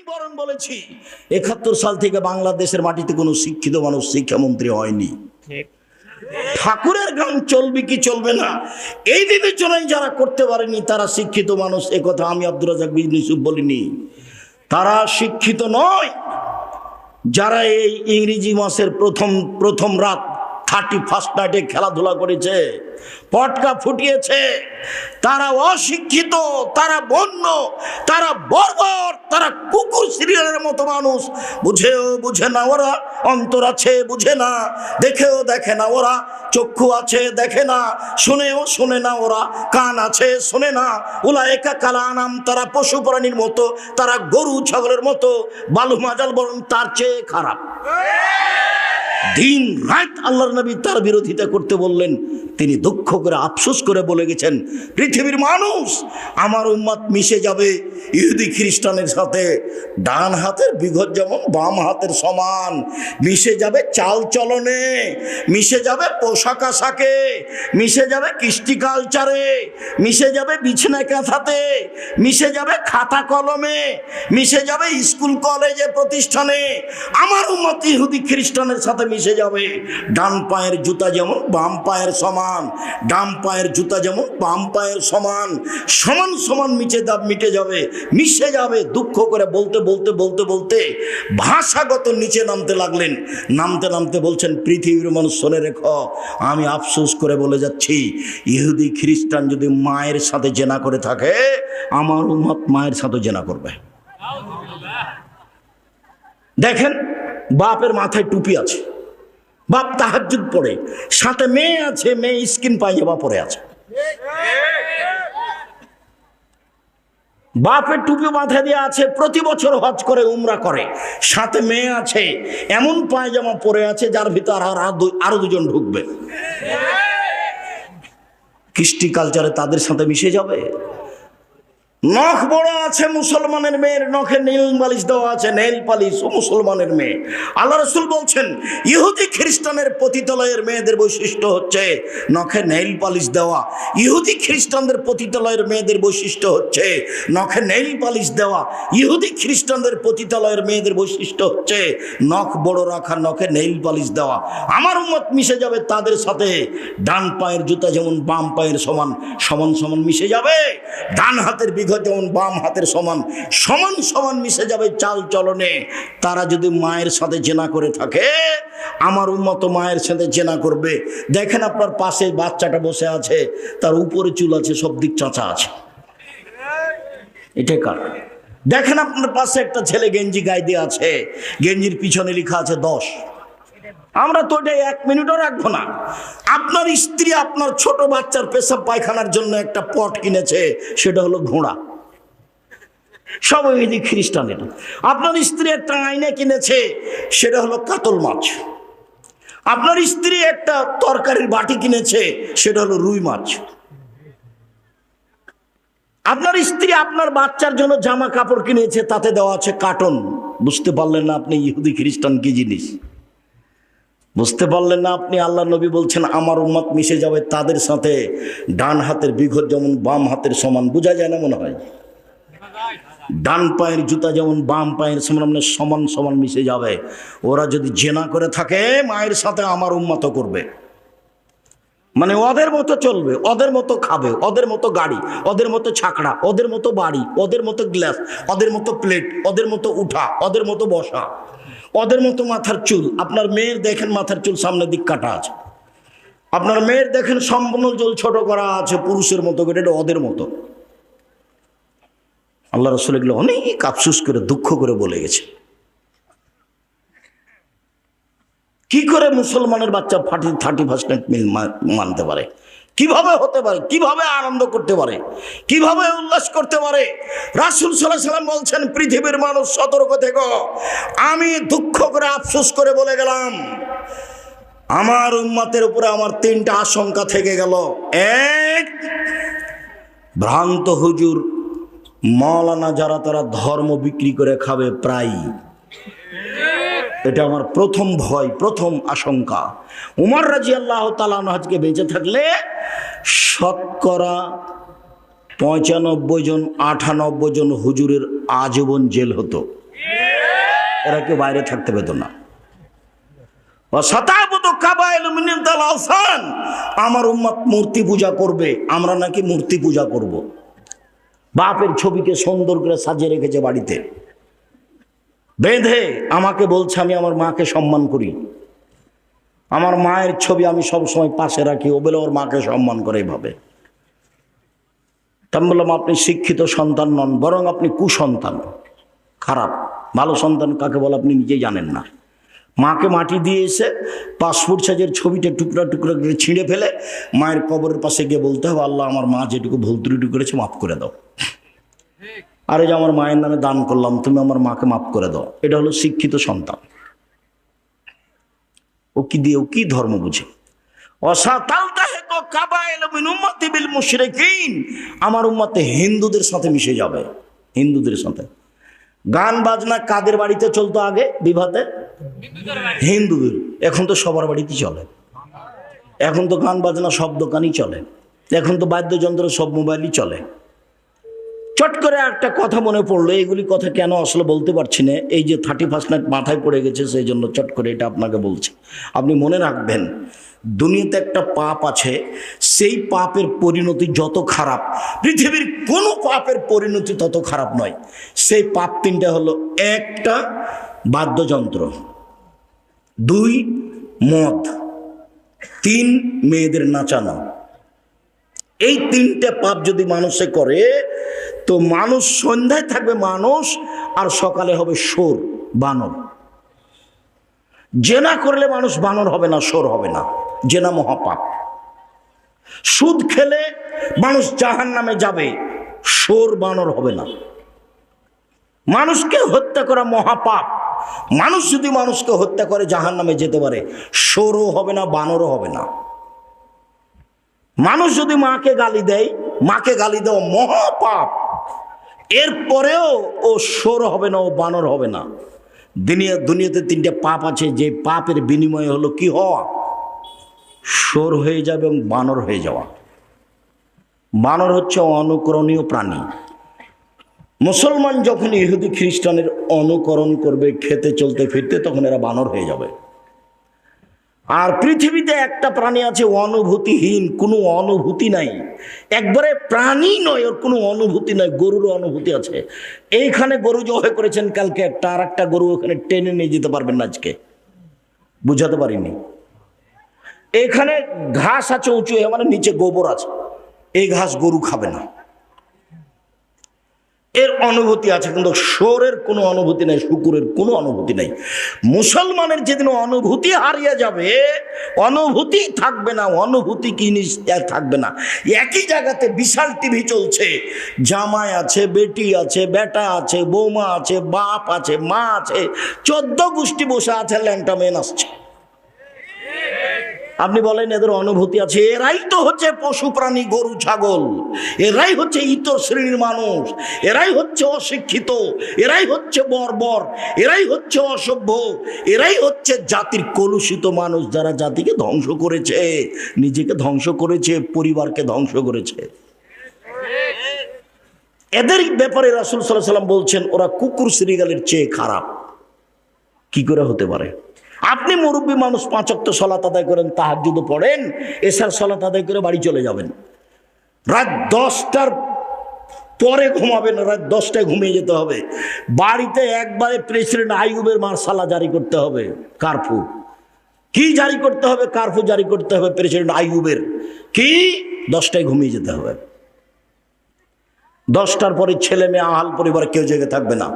বরং বলেছি ৭১ সাল থেকে বাংলাদেশের মাটিতে কোনো শিক্ষিত মানুষ শিক্ষামন্ত্রী হয়নি। ঠাকুরের গান চলবে কি চলবে না এই বিবেচনায় যারা করতে পারেনি তারা শিক্ষিত মানুষ, এ কথা আমি আব্দুর রাজ্জাক বিন ইউসুফ বলিনি। তারা শিক্ষিত নয় যারা এই ইংরেজি মাসের প্রথম রাত 31st নাইটে খেলাধুলা করেছে, পটকা ফুটিয়েছে, তারা অশিক্ষিত, তারা বন্য, তারা বর্বর, তারা কুকুর সিরিয়ালের মতো মানুষ। বুঝেও বুঝে না ওরা, অন্তর আছে বুঝে না, দেখেও দেখে না ওরা, চক্ষু আছে দেখে না, শুনেও শোনে না ওরা, কান আছে শোনে না। উলায়েকা কাল আনাম, তারা পশু প্রাণীর মতো, তারা গরু ছাগলের মতো, বালু মাজাল বরং তার চেয়ে খারাপ। দিন রাত আল্লাহর নবী তার বিরোধিতা করতে বললেন, তিনি দুঃখ করে আফসোস করে বলে গেছেন, পৃথিবীর মানুষ আমার উম্মত মিশে যাবে ইহুদি খ্রিস্টানের সাথে। ডান হাতের বিঘত যেমন বাম হাতের সমান, মিশে যাবে চাল চলনে, মিশে যাবে পোশাক আশাকে, মিশে যাবে কৃষ্টি কালচারে, মিশে যাবে বিছানা কাঁথাতে, মিশে যাবে খাতা কলমে, মিশে যাবে স্কুল কলেজে প্রতিষ্ঠানে। আমার উম্মত ইহুদি খ্রিস্টানের সাথে মিশে যাবে। ডান পায়ের জুতা যেমন বাম পায়ের সমান, ডান পায়ের জুতা যেমন বাম পায়ের সমান, সমান সমান মিটে যাবে, মিশে যাবে। দুঃখ করে বলতে বলতে বলতে বলতে ভাষাগত নিচে নামতে লাগলেন। নামতে নামতে বলছেন, পৃথিবীর মানুষ শুনে রেখো, আমি আফসোস করে বলে যাচ্ছি, ইহুদি খ্রিস্টান যদি মায়ের সাথে জেনা করে থাকে, আমার উম্মত মায়ের সাথে জেনা করবে। দেখেন, বাপের মাথায় টুপি আছে, বাপ তাহাজ্জুদ পড়ে, সাথে মেয়ে আছে, মেয়ে স্কিন পায়জামা পরে আছে। বাপের টুপি মাথায় দিয়ে আছে, প্রতি বছর হজ করে উমরা করে, সাথে মেয়ে আছে, এমন পায়জামা পরে আছে যার ভিতর আরো দুজন ঢুকবে। কৃষ্টি কালচারে তাদের সাথে মিশে যাবে। নখ বড় আছে মুসলমানের মেয়ের, নখে নীল পালিশ দেওয়া আছে, নেল পালিশ ও মুসলমানের মেয়ে। আল্লাহ রাসূল বলছেন, ইহুদি খ্রিস্টানের পতিতালয়ের মেয়েদের বৈশিষ্ট্য হচ্ছে নখে নেল পালিশ দেওয়া। ইহুদি খ্রিস্টানদের পতিতালয়ের মেয়েদের বৈশিষ্ট্য হচ্ছে নখে নেল পালিশ দেওয়া। ইহুদি খ্রিস্টানদের পতিতালয়ের মেয়েদের বৈশিষ্ট্য হচ্ছে নখ বড় রাখা, নখে নেল পালিশ দেওয়া। আমার উম্মত মিশে যাবে তাদের সাথে। ডান পায়ের জুতা যেমন বাম পায়ের সমান, সমান সমান মিশে যাবে। ডান হাতের যেমন বাম হাতের সমান, সমান সমান মিশে যাবে চাল চলনে। তারা যদি মায়ের সাথে জেনা করে থাকে, আমার উম্মত মায়ের সাথে জেনা করবে। দেখেন, আপনার পাশে বাচ্চাটা বসে আছে, তার উপরে চুল আছে, সব দিক চাচা আছে, এটা কার? দেখেন, আপনার পাশে একটা ছেলে গেঞ্জি গায়ে দিয়ে আছে, গেঞ্জির পিছনে লেখা আছে 10। আমরা তো এটা 1 মিনিটও রাখবো না। আপনার স্ত্রী আপনার ছোট বাচ্চার পেশাব পায়খানার জন্য একটা পট কিনেছে, সেটা হলো ঘোড়া। সব ইহুদি খ্রিস্টানের। আপনার স্ত্রী একটা আয়না কিনেছে, সেটা হলো কাতল মাছ। আপনার স্ত্রী একটা তরকারির বাটি কিনেছে, সেটা হলো রুই মাছ। আপনার স্ত্রী আপনার বাচ্চার জন্য জামা কাপড় কিনেছে, তাতে দেওয়া আছে কার্টন। বুঝতে পারলেন না আপনি ইহুদি খ্রিস্টান কি জিনিস? বুঝতে পারলেন না আপনি? আল্লাহ নবী বলছেন, আমার উম্মত মিশে যাবে তাদের সাথে। ডান হাতের বিঘত যেমন বাম হাতের সমান, বোঝা যায় না মনে হয়? ডান পায়ের জুতা যেমন বাম পায়ের সমান, সমান সমান মিশে যাবে। ওরা যদি জেনা করে থাকে, মায়ের সাথে আমার উম্মত করবে, মানে ওদের মতো চলবে, ওদের মতো খাবে, ওদের মতো গাড়ি, ওদের মতো ছাকড়া, ওদের মতো বাড়ি, ওদের মতো গ্লাস, ওদের মতো প্লেট, ওদের মতো উঠা, ওদের মতো বসা, ওদের মতো মাথার চুল। আপনার মেয়ের দেখেন মাথার চুল সামনের দিক কাটা আছে, আপনার মেয়ের দেখেন সম্পূর্ণ চুল ছোট করা আছে পুরুষের মতো করে, এটা ওদের মতো। আল্লাহ রাসূল এগুলো অনেক আফসোস করে দুঃখ করে বলে গেছে। কি করে মুসলমানের বাচ্চা 31st নাইট মিল মানতে পারে? কিভাবে হতে পারে? কিভাবে আনন্দ করতে পারে? কিভাবে উল্লাস করতে পারে? রাসূল সাল্লাল্লাহু আলাইহি ওয়াসাল্লাম বলছেন, পৃথিবীর মানুষ সতর্ক থেকো। আমি দুঃখ করে আফসোস করে বলে গেলাম, আমার উম্মতের উপরে আমার 3টা আশঙ্কা থেকে গেল। 1, ভ্রান্ত হুজুর মাওলানা যারা, তারা ধর্ম বিক্রি করে খাবে প্রায়। এটা আমার প্রথম ভয়, প্রথম আশঙ্কা। উমর রাদিয়াল্লাহু তাআলা আনহু বেঁচে থাকলে শতকরা 95 জন 98 জন হুজুরের আজীবন জেল হতো। এরা কেউ বাইরে থাকতে পেত না। আমার উম্মত মূর্তি পূজা করবে, আমরা নাকি মূর্তি পূজা করব। বাপের ছবিকে সুন্দর করে সাজিয়ে রেখেছে বাড়িতে, বেঁধে আমাকে বলছে আমি আমার মাকে সম্মান করি, আমার মায়ের ছবি আমি সবসময় পাশে রাখি, ও বলে ওর মাকে সম্মান করে এইভাবে। আমি বললাম আপনি শিক্ষিত সন্তান নন, বরং আপনি কুসন্তান, খারাপ। ভালো সন্তান কাকে বলে আপনি নিজেই জানেন না। মাকে মাটি দিয়ে এসে পাসপোর্ট সাইজের ছবিটা টুকরা টুকরা করে ছিঁড়ে ফেলে মায়ের কবরের পাশে গিয়ে বলতে হবে আল্লাহ আমার মা যেটুকু ভুল ত্রুটি করেছে মাফ করে দাও। আরে যে আমার মায়ের নামে দান করলাম, তুমি আমার মাকে মাফ করে দাও। এটা হলো শিক্ষিত সন্তান। ও কি দিয়ে, ও কি ধর্ম বুঝে? আমার উম্মতে হিন্দুদের সাথে মিশে যাবে, হিন্দুদের সাথে। গান বাজনা কাদের বাড়িতে চলতো আগে বিবাহে? হিন্দুদের। এখন তো সবার বাড়িতেই চলে, এখন তো গান বাজনা সব দোকানই চলে, এখন তো বাদ্যযন্ত্র সব মোবাইলই চলে। চট করে একটা কথা মনে পড়লো, এগুলি কথা কেন আসলে বলতে পারছি না, এই যে 31 নাইট মাথায় পড়ে গেছে সেই জন্য চট করে এটা আপনাকে বলছি। আপনি মনে রাখবেন, দুনিয়াতে একটা পাপ আছে, সেই পাপের পরিণতি যত খারাপ, পৃথিবীর কোনো পাপের পরিণতি তত খারাপ নয়। সেই পাপ তিনটা হলো: একটা বাদ্যযন্ত্র, 2 মদ, 3 মেয়েদের নাচানো। এই 3টে পাপ যদি মানুষে করে তো মানুষ সন্ধ্যায় থাকবে মানুষ, আর সকালে হবে শোর, বানর। জেনা করলে মানুষ বানর হবে না, শোর হবে না, জেনা মহাপাপ। সুদ খেলে মানুষ জাহান্নামে যাবে, শোর বানর হবে না। মানুষকে হত্যা করা মহাপাপ, মানুষ যদি মানুষকে হত্যা করে জাহান্নামে যেতে পারে, শোরও হবে না, বানরও হবে না। মানুষ যদি মাকে গালি দেয়, মাকে গালি দেওয়া মহাপাপ, এরপরেও ও শোর হবে না, ও বানর হবে না। দুনিয়াতে 3টে পাপ আছে, যে পাপের বিনিময়ে হলো কি হওয়া? শোর হয়ে যাবে এবং বানর হয়ে যাওয়া। বানর হচ্ছে অনুকরণীয় প্রাণী। মুসলমান যখন ইহুদি খ্রিস্টানের অনুকরণ করবে খেতে চলতে ফিরতে, তখন এরা বানর হয়ে যাবে। আর পৃথিবীতে একটা প্রাণী আছে অনুভূতিহীন, কোনো অনুভূতি নাই, একবারে প্রাণী নয়, ওর কোনো অনুভূতি নাই। গরুর অনুভূতি আছে। এইখানে গরু জবাই করেছেন কালকে একটা, আর একটা গরু ওখানে টেনে নিয়ে যেতে পারবেন না আজকে, বুঝাতে পারিনি। এখানে ঘাস আছে উঁচু, মানে নিচে গোবর আছে, এই ঘাস গরু খাবে না। এর অনুভূতি আছে, কিন্তু শোরের কোনো অনুভূতি নেই, শুকুরের কোনো অনুভূতি নেই। মুসলমানের যেদিন অনুভূতি হারিয়ে যাবে, অনুভূতি থাকবে না, অনুভূতি কি থাকবে না। একই জায়গাতে বিশাল টিভি চলছে, জামাই আছে, বেটি আছে, বেটা আছে, বৌমা আছে, বাপ আছে, মা আছে, 14 গোষ্ঠী বসে আছে, ল্যাংটা মেয়ে আসছে। আপনি বলেন এদের অনুভূতি আছে? এরাই তো হচ্ছে পশু প্রাণী, গরু ছাগল, এরাই হচ্ছে ইতর শ্রেণীর মানুষ, এরাই হচ্ছে অশিক্ষিত, এরাই হচ্ছে বর্বর, এরাই হচ্ছে অসভ্য, এরাই হচ্ছে জাতির কলুষিত মানুষ, যারা জাতিকে ধ্বংস করেছে, নিজেকে ধ্বংস করেছে, পরিবারকে ধ্বংস করেছে। এদের ব্যাপারে রাসূল সাল্লাল্লাহু আলাইহি ওয়াসাল্লাম বলছেন ওরা কুকুর শ্রীগালের চেয়ে খারাপ। কি করে হতে পারে? আপনি মুরব্বী মানুষ, 5 ওয়াক্ত সালাত আদায় করেন, তাহাজ্জুদ পড়েন, এশার সালাত আদায় করে বাড়ি চলে যাবেন, রাত 10টার পরে ঘুমাবেন, রাত 10টায় ঘুমিয়ে যেতে হবে। বাড়িতে একবারে প্রেসিডেন্ট আইয়ুবের মার্শালা জারি করতে হবে, কারফিউ। কি জারি করতে হবে? কারফিউ জারি করতে হবে প্রেসিডেন্ট আইয়ুবের। কি? 10টায় ঘুমিয়ে যেতে হবে। 10টার পরে ছেলে মেয়ে আহাল পরিবার কেউ জেগে থাকবে না।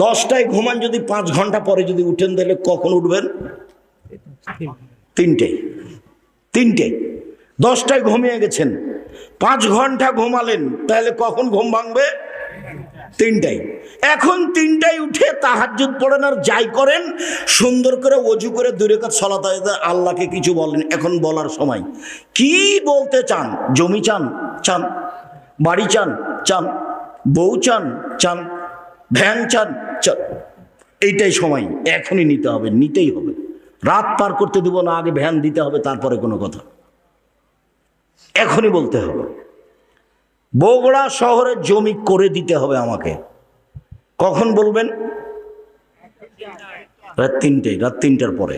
10টায় ঘুমান, যদি 5 ঘন্টা পরে যদি উঠেন, তাহলে কখন উঠবেন? 3টে। 10টায় ঘুমিয়ে গেছেন, 5 ঘন্টা ঘুমালেন, তাহলে কখন ঘুম ভাঙবে? 3টায়। এখন 3টায় উঠে তাহাজ্জুদ পড়েন আর যাই করেন, সুন্দর করে ওযু করে 2 রাকাত সালাত আদায়, আল্লাহকে কিছু বলেন। এখন বলার সময় কি বলতে চান? জমি চান? চান। বাড়ি চান? চান। বউ চান? চান। ভ্যান চান? চান। এইটাই সময়, এখনই নিতে হবে, নিতেই হবে। রাত পার করতে দেব না, আগে ভ্যান দিতে হবে, তারপরে কোনো কথা। এখনই বলতে হবে। বগুড়া শহরের জমি করে দিতে হবে আমাকে। কখন বলবেন? রাত 3টায়, রাত 3টার পরে।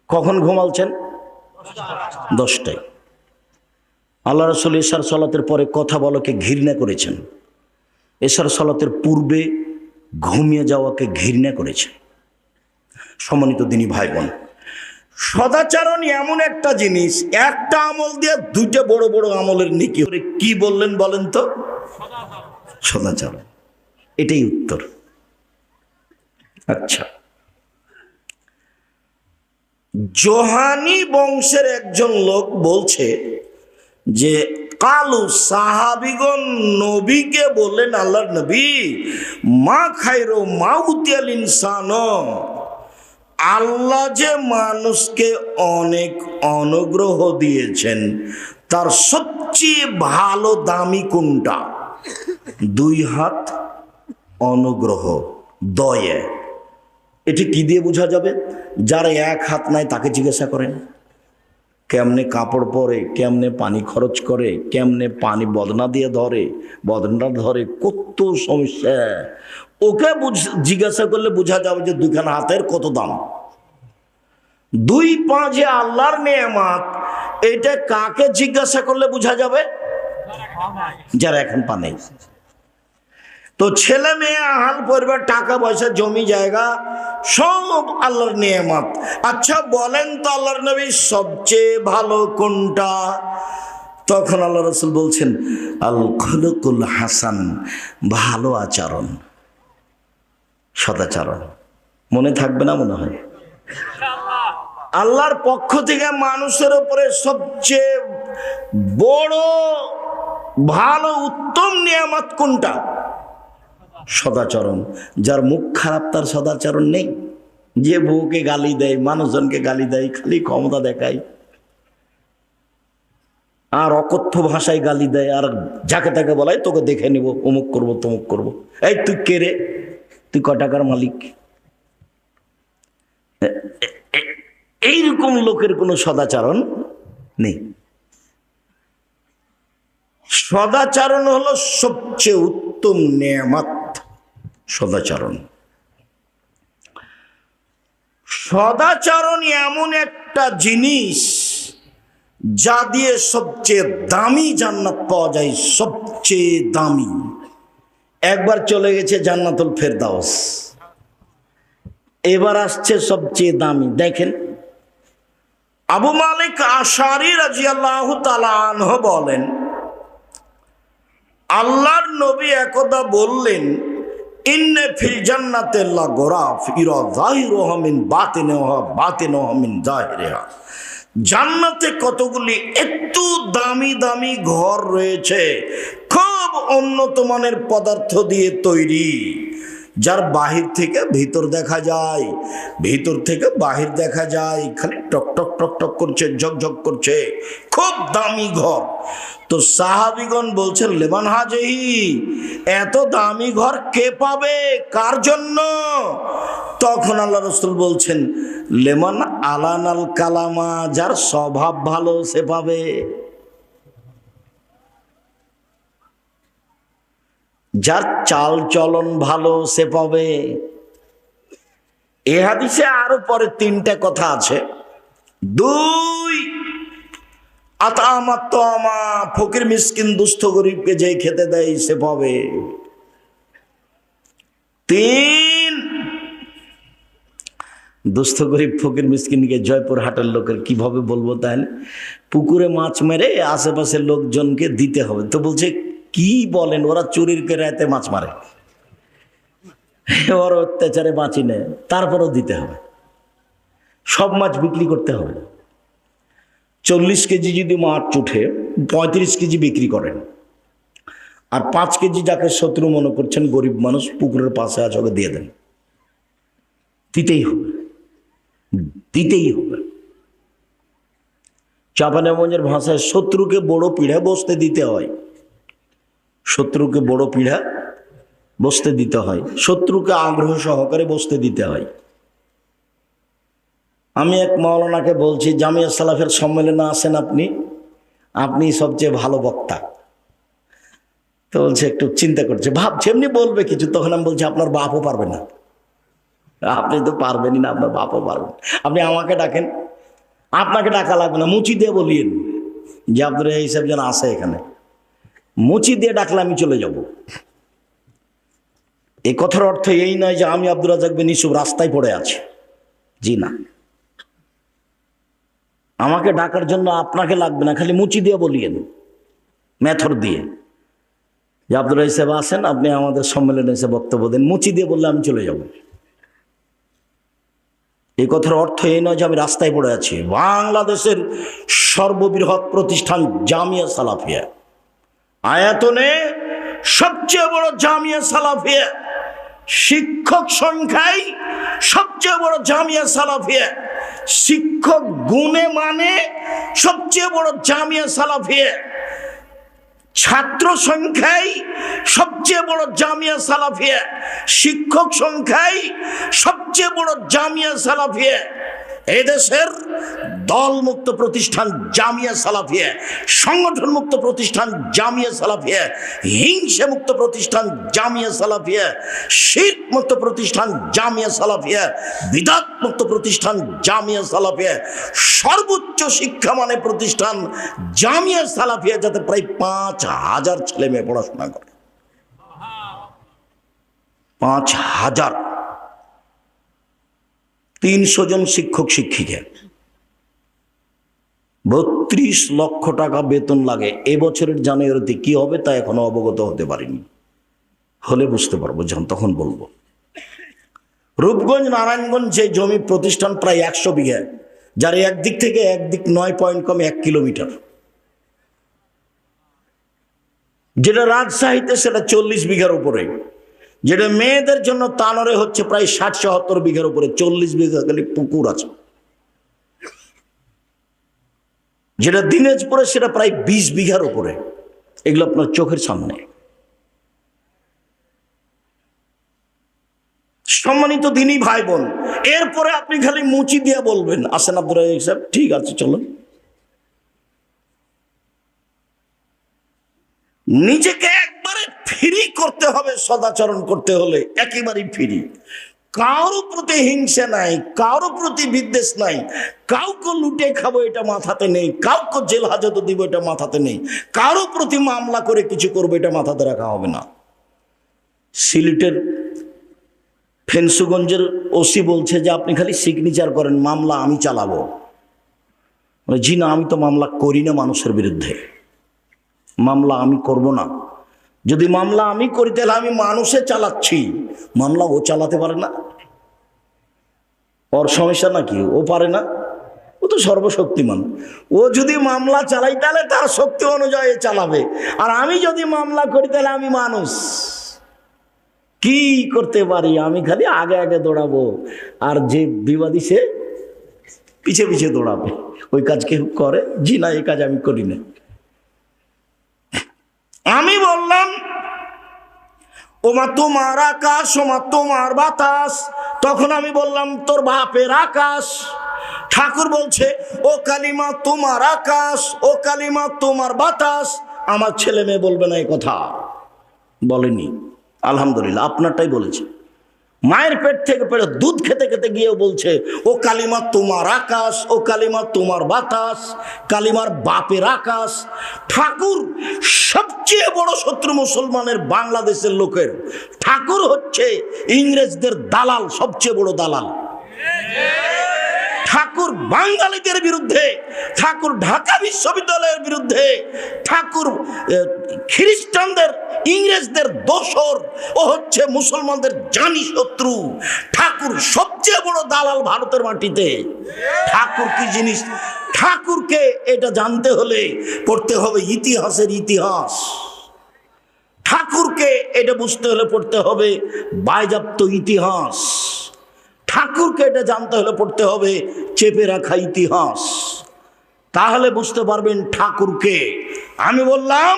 কখন ঘুমালছেন? 10টায়। আল্লাহ রাসূল এশার সালাতের পরে কথা বলাকে ঘৃণা করেছেন, এশার সালাতের পূর্বে ঘুমিয়ে যাওয়াকে ঘৃণা করেছেন। সম্মানিত দিনী ভাই বোন, সদাচরণ এমন একটা জিনিস, একটা আমল দিয়ে দুইটা বড় বড় আমলের নেকি। কি বললেন বলেন তো? সদাচরণ, এটাই উত্তর। আচ্ছা, জোহানি বংশের একজন লোক বলছে যে কালু সাহাবিগণ নবীকে বললেন, আল্লাহর নবী, মা খায়রো মা উতিয়াল ইনসান, আল্লাহ যে মানুষকে অনেক অনুগ্রহ দিয়েছেন তার সবচেয়ে ভালো দামি কোনটা? 2 হাত অনুগ্রহ, দয়ে। এটি কি দিয়ে বোঝা যাবে? যার 1 হাত নাই তাকে জিজ্ঞাসা করেন কেমনে কাপড় পরে, কেমনে পানি খরচ করে, কেমনে পানি বদনা দিয়ে ধরে, বদনা ধরে, কত সমস্যা। ওকে জিজ্ঞাসা করলে বোঝা যাবে যে 2খানা হাতের কত দাম। 2 পা যে আল্লাহর নেয়ামত, এটা কাকে জিজ্ঞাসা করলে বোঝা যাবে? যারা এখন পা নেই। তো ছেলে মেয়ে, আহাল পরিবার, টাকা পয়সা, জমি জায়গা সব আল্লাহর নেয়ামত। আচ্ছা বলেন তো আল্লাহর নবী সবচেয়ে ভালো কোনটা? তখন আল্লাহ রাসূল বলছেন, আল খুলুকুল হাসান, ভালো আচরণ, সদাচরণ। মনে থাকবে না মনে হয়? আল্লাহর পক্ষ থেকে মানুষের উপরে সবচেয়ে বড় ভালো উত্তম নিয়ামত কোনটা? সদাচরণ। যার মুখ খারাপ তার সদাচরণ নেই। যে বউকে গালি দেয়, মানুষজনকে গালি দেয়, খালি ক্ষমতা দেখায়, আর অকথ্য ভাষায় গালি দেয়, আর যাকে তাকে বলায় তোকে দেখে নিব, অমুক করব তমুক করব। এই তুই কে রে? তুই ক টাকার মালিক? এইরকম লোকের কোনো সদাচরণ নেই। সদাচরণ হলো সবচেয়ে উত্তম নেয়ামত। সদাচরণ, সদাচরণ এমন একটা জিনিস যা দিয়ে সবচেয়ে দামি জান্নাত পাওয়া যায়, সবচেয়ে দামি। একবার চলে গেছে জান্নাতুল ফেরদাউস, এবার আসছে সবচেয়ে দামি। দেখেন, আবু মালিক আশারী রাদিয়াল্লাহু তাআলা আনহু বলেন, আল্লাহর নবী একদা বললেন, ইন্নে ফিল জান্নাতি লাগুরাফ ইরা যাহিরুহা মিন বাতিনিহা বাতিনুহা মিন যাহিরিহা। জান্নাতে কতগুলি এত দামি দামি ঘর রয়েছে, খুব উন্নত মানের পদার্থ দিয়ে তৈরি, যার বাহির থেকে ভিতর দেখা যায়, ভিতর থেকে বাহির দেখা যায়, খালি টক টক টক টক করছে, ঝকঝক করছে, খুব দামি ঘর। তো সাহাবীগণ বলছেন, লেমান হাজেহি, এত দামি ঘর কে পাবে, কার জন্য? তখন আল্লাহ রাসূল বলছেন, লেমান আলানাল কালামা, যার স্বভাব ভালো সে পাবে। যার চাল চলন ভালো সে পাবে। এ হাদিসে আরো পরে 3টা কথা আছে। 2, আতামাত তামা, ফকির মিসকিন দুস্থ গরিবকে যে খেতে দেয় সে পাবে। 3, দুস্থ গরিব ফকির মিসকিনকে জয়পুর হাটের লোকের কিভাবে বলবো তাহলে? পুকুরে মাছ মেরে আশেপাশের লোকজনকে দিতে হবে। তো বলছে কি বলেন, ওরা চুরির করে রাতে মাছ মারে, ওর অত্যাচারে বাঁচি নেয়, তারপরও দিতে হবে। সব মাছ বিক্রি করতে হবে। 40 কেজি যদি মাছ উঠে 35 কেজি বিক্রি করেন, আর 5 কেজি যাকে শত্রু মনে করছেন, গরিব মানুষ পুকুরের পাশে আছে, ওকে দিয়ে দেন। দিতেই হবে, দিতেই হবে। চাঁপানেগঞ্জের ভাষায় শত্রুকে বড় পিঠা বসতে দিতে হয়, শত্রুকে বড় পিঠা বসতে দিতে হয়, শত্রুকে আগ্রহ সহকারে বসতে দিতে হয়। আমি এক মাওলানাকে বলছি, জামিয়া সালাফের সম্মেলনে আসেন আপনি, আপনি সবচেয়ে ভালো বক্তা। তো বলছে একটু চিন্তা করছে, ভাবছে এমনি বলবে কিছু। তখন আমি বলছি, আপনার বাপও পারবে না। আপনি তো পারবেনই না, আপনার বাপও পারবেন। আপনি আমাকে ডাকেন, আপনাকে ডাকা লাগবে না, মুচি দিয়ে বলিয়েন যে আব্দুর রাজ্জাক সাহেব যেন আসে এখানে। মুচি দিয়ে ডাকলে আমি চলে যাব। এই কথার অর্থ এই নয় যে আমি আব্দুর রাজ্জাক বিন ইউসুফ রাস্তায় পড়ে আছি, জি না। আমাকে ডাকার জন্য আপনাকে লাগবে না, খালি মুচি দিয়ে বলিয়েন, মেথর দিয়ে, যে আব্দুর রাজ্জাক সাহেব আসেন, আপনি আমাদের সম্মেলনে এসে বক্তব্য দেন। মুচি দিয়ে বললে আমি চলে যাব। এই কথার অর্থ এই নয় যে আমি রাস্তায় পড়ে আছি। বাংলাদেশের সর্ববৃহৎ প্রতিষ্ঠান জামিয়া সালাফিয়া, আয়াতনে সবচেয়ে বড় জামিয়া সালাফিয়া, শিক্ষক সংখ্যায় সবচেয়ে বড় জামিয়া সালাফিয়া, শিক্ষক গুণে মানে সবচেয়ে বড় জামিয়া সালাফিয়া, ছাত্র সংখ্যায় সবচেয়ে বড় জামিয়া সালাফিয়া, শিক্ষক সংখ্যায় সবচেয়ে বড় জামিয়া সালাফিয়া। এদেশের দলমুক্ত প্রতিষ্ঠান জামিয়া সালাফিয়া, সংগঠন মুক্ত প্রতিষ্ঠান জামিয়া সালাফিয়া, হিংসা মুক্ত প্রতিষ্ঠান জামিয়া সালাফিয়া, শিরক মুক্ত প্রতিষ্ঠান জামিয়া সালাফিয়া, বিদআত মুক্ত প্রতিষ্ঠান জামিয়া সালাফিয়া, সর্বোচ্চ শিক্ষা মানে প্রতিষ্ঠান জামিয়া সালাফিয়া, যাতে প্রায় 5,000 ছেলে মেয়ে পড়াশোনা করে। 5,000, 300 জন শিক্ষক শিক্ষিকা, 32 লক্ষ টাকা বেতন লাগে। এবছরের জানুয়ারিতে কি হবে তা এখনো অবগত হতে পারিনি, হলে বুঝতে পারবো, যখন তখন বলবো। রূপগঞ্জ নারায়ণগঞ্জ যে জমি প্রতিষ্ঠান প্রায় 100 বিঘা, যার একদিক থেকে একদিক 9 পয়েন্ট কমে 1 কিলোমিটার। যেটা রাজশাহীতে সেটা 40 বিঘার উপরে, যেটা মেয়েদের জন্য তানরে হচ্ছে প্রায় 60-70 বিঘার উপরে, 40 বিঘা খালি পুকুর আছে। যেটা দিনাজপুরে সেটা প্রায় 20 বিঘার উপরে। এগুলো আপনার চোখের সামনে। সম্মানিত দিনী ভাই বোন, এরপরে আপনি খালি মুচি দিয়ে বলবেন আসেন আব্দুর রাজ্জাক সাহেব, ঠিক আছে চলুন। নিজেকে একবারে ফ্রি করতে হবে, সদাচরণ করতে হলে একেবারেই ফ্রি। কারোর প্রতি হিংসা নাই, কারোর প্রতি বিদ্বেষ নাই, কাউকে লুটে খাবো এটা মাথাতে নেই, কাউকে জেল হাজতে দিব এটা মাথাতে নেই, কারোর প্রতি মামলা করে কিছু করবো এটা মাথাতে রাখা হবে না। সিলেটের ফেন্সুগঞ্জের ওসি বলছে যে আপনি খালি সিগনেচার করেন, মামলা আমি চালাবো। জি না, আমি তো মামলা করি না মানুষের বিরুদ্ধে, মামলা আমি করব না। যদি মামলা আমি করি তাহলে আমি মানুষে চালাচ্ছি, মামলা ও চালাতে পারে না। ওর সমস্যা নাকি? ও পারে না? ও তো সর্বশক্তিমান। ও যদি মামলা চালাই তাহলে তার শক্তি অনুযায়ী চালাবে, আর আমি যদি মামলা করি তাহলে আমি মানুষ, কি করতে পারি? আমি খালি আগে আগে দৌড়াবো, আর যে বিবাদী সে পিছে পিছে দৌড়াবে। ওই কাজ কেউ করে? জি না, এই কাজ আমি করি না। আমি বললাম ওমা তোমার আকাশ, ওমা তোমার বাতাস। তখন আমি বললাম তোর বাপের আকাশ। ঠাকুর বলছে ও কালিমা তোমার আকাশ, ও কালিমা তোমার বাতাস। আমার ছেলে মেয়ে বলবে না এই কথা, বলেনি। আলহামদুলিল্লাহ, আপনারটাই বলেছে। মায়ের পেট থেকে পেটে দুধ খেতে খেতে গিয়েও বলছে ও কালিমা তোমার আকাশ, ও কালিমা তোমার বাতাস, কালিমার বাপের আকাশ। ঠাকুর সবচেয়ে বড় শত্রু মুসলমানের, বাংলাদেশের লোকের। ঠাকুর হচ্ছে ইংরেজদের দালাল, সবচেয়ে বড় দালাল। ঠাকুর বাঙালিদের বিরুদ্ধে, ঠাকুর ঢাকা বিশ্ববিদ্যালয়ের বিরুদ্ধে, ঠাকুর খ্রিস্টানদের, ইংরেজদের দোসর, ও হচ্ছে মুসলমানদের জানি শত্রু। ঠাকুর সবচেয়ে বড় দালাল ভারতের মাটিতে। ঠাকুর কি জিনিস? ঠাকুরকে এটা জানতে হলে পড়তে হবে ইতিহাসের ইতিহাস। ঠাকুরকে এটা বুঝতে হলে পড়তে হবে বায়জাপ্ত ইতিহাস। ঠাকুরকে এটা জানতে হলে পড়তে হবে চেপে রাখা ইতিহাস, তাহলে বুঝতে পারবেন ঠাকুরকে। আমি বললাম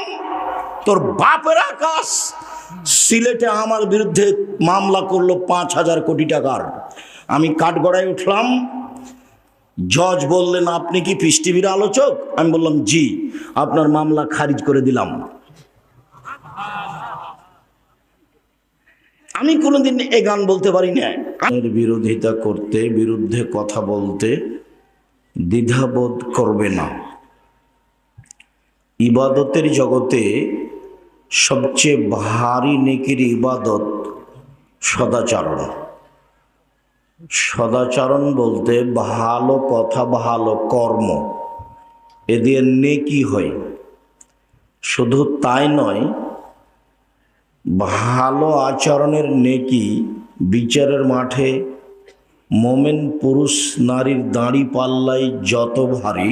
তোর বাপের আকাশ সিলেটে আমার বিরুদ্ধে মামলা করলো 5,000 কোটি টাকার। আমি কাঠগড়ায় উঠলাম, জজ বললেন আপনি কি পিস টিভির আলোচক? আমি বললাম জি, আপনার মামলা খারিজ করে দিলাম। আমি কোনোদিন এ গান বলতে পারি না। বিরোধিতা করতে, বিরুদ্ধে কথা বলতে দ্বিধাবোধ করবে না। ইবাদতের জগতে সবচেয়ে ভারী নেকির ইবাদত সদাচরণ। সদাচরণ বলতে ভালো কথা, ভালো কর্ম, এ দিয়ে নেকি হয়। শুধু তাই নয়, ভালো আচরণের নেকি বিচারের মাঠে মোমেন পুরুষ নারীর দাঁড়ি পাল্লাই যত ভারী,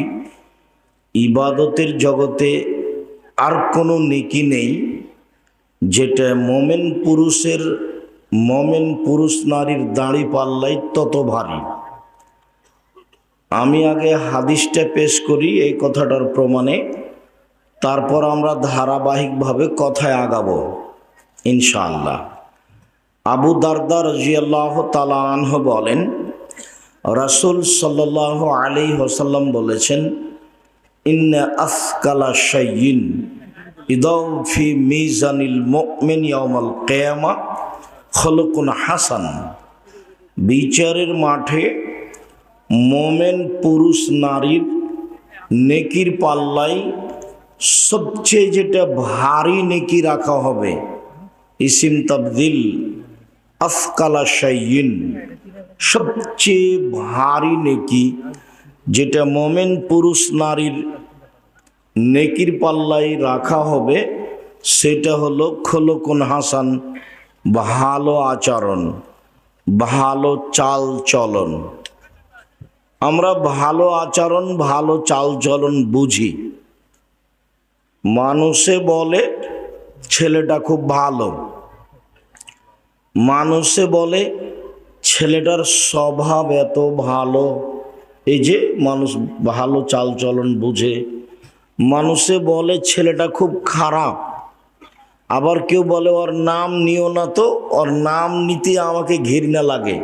ইবাদতের জগতে আর কোনো নেকি নেই যেটা মোমেন পুরুষ নারীর দাঁড়ি পাল্লাই তত ভারী। আমি আগে হাদিসটা পেশ করি এই কথাটার প্রমাণে, তারপর আমরা ধারাবাহিকভাবে কথায় আগাবো ইনশাআল্লাহ। আবু দারদা রাদিয়াল্লাহু তাআলা আনহু বলেন, রাসূল সাল্লাল্লাহু আলাইহি ওয়াসাল্লাম বলেছেন, ইন্না আসকালা শাইইন ইদাউ ফি মিজানিল মুমিন ইয়াউমাল কিয়ামা খুলুকুন হাসান। বিচারের মাঠে মোমেন পুরুষ নারীর নেকির পাল্লায় সবচেয়ে যেটা ভারী নেকি রাখা হবে, ইসিম তাবদিল, আসকালা শাইইন, সবচেয়ে ভারী নেকি যেটা মোমেন পুরুষ নারীর নেকির পাল্লায় রাখা হবে, সেটা হলো খুলুকুন হাসান, ভালো আচরণ, ভালো চাল চলন। আমরা ভালো আচরণ, ভালো চাল চলন বুঝি। মানুষে বলে ছেলেটা খুব ভালো, মানুষে বলে ছেলেটার স্বভাব এত ভালো, এই যে মানুষ ভালো চাল চলন বুঝে। মানুষে বলে ছেলেটা খুব খারাপ, আবার কেউ বলে ওর নাম নিও না তো, ওর নাম নিতে আমাকে ঘৃণা লাগে।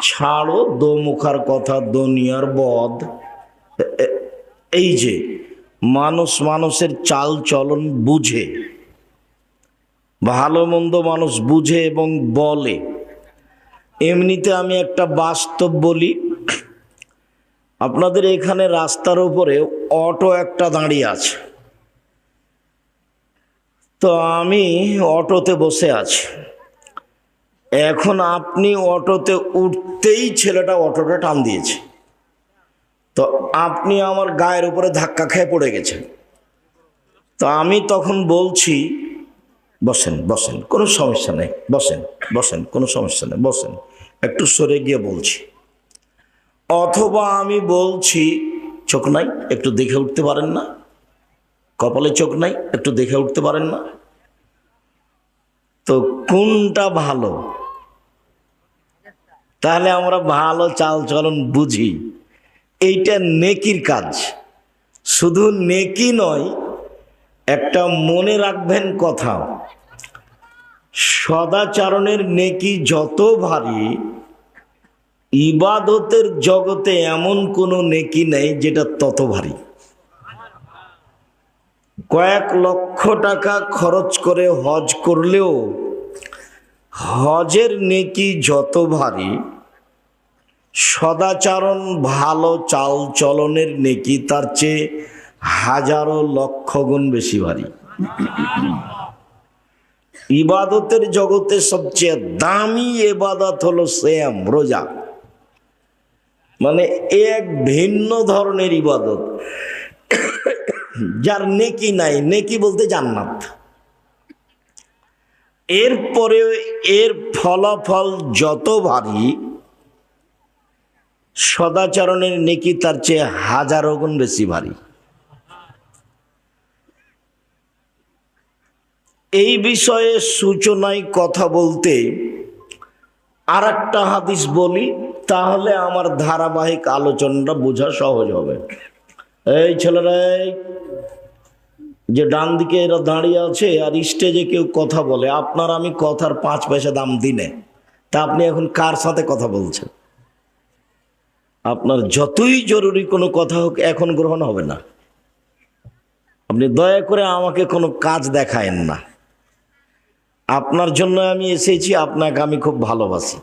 ছাড়ো দোমুখার কথা, দুনিয়ার বদ। এই যে মানুষ মানুষের চাল চলন বুঝে, ভালো মন্দ মানুষ বুঝে এবং বলে। এমনিতে আমি একটা বাস্তব বলি, আপনাদের এখানে রাস্তার উপরে অটো একটা দাঁড়িয়ে আছে, তো আমি অটোতে বসে আছি। এখন আপনি অটোতে উঠতেই ছেলেটা অটোটা টান দিয়েছে, তো আপনি আমার গায়ের উপরে ধাক্কা খেয়ে পড়ে গেছেন। তো আমি তখন বলছি, বসেন বসেন, কোনো সমস্যা নেই, বসেন বসেন, কোনো সমস্যা নেই, বসেন, একটু সরে গিয়ে বলছি। অথবা আমি বলছি, চোখ নাই, একটু দেখে উঠতে পারেন না? কপালে চোখ নাই, একটু দেখে উঠতে পারেন না? তো কোনটা ভালো? তাহলে আমরা ভালো চাল চলন বুঝি, এইটা নেকির কাজ। শুধু নেকি নয়, একটা মনে রাখবেন কথা, সদাচরণের নেকি যত ভারী, ইবাদতের জগতে এমন কোনো নেকি নেই যেটা তত ভারী। কয়েক লক্ষ টাকা খরচ করে হজ করলেও হজের নেকি যত ভারী, সদাচরণ ভালো চাল চলনের নেকি তার চেয়ে হাজারো লক্ষ গুণ বেশি ভারী। ইবাদতের জগতে সবচেয়ে দামি ইবাদত হলো সিয়াম, রোজা। মানে এক ভিন্ন ধরনের ইবাদত, যার নেকি নাই। নেকি বলতে জান্নাত। এরপরে এর ফলাফল যত ভারী, সদাচরণের নেকি তার চেয়ে হাজারো গুণ বেশি ভারী। এই বিষয়ে সূচনায় কথা বলতে আর একটা হাদিস বলি, তাহলে আমার ধারাবাহিক আলোচনাটা বোঝা সহজ হবে। এই ছেলেরা, যে ডান দিকে এরা দাঁড়িয়ে আছে আর স্টেজে কেউ কথা বলে, আপনার আমি কথার 5 পয়সা দাম দিনে, তা আপনি এখন কার সাথে কথা বলছেন? আপনার যতই জরুরি কোনো কথা হোক, এখন গ্রহণ হবে না। আপনি দয়া করে আমাকে কোনো কাজ দেখায়েন না। আপনার জন্য আমি এসেছি, আপনাকে আমি খুব ভালোবাসি,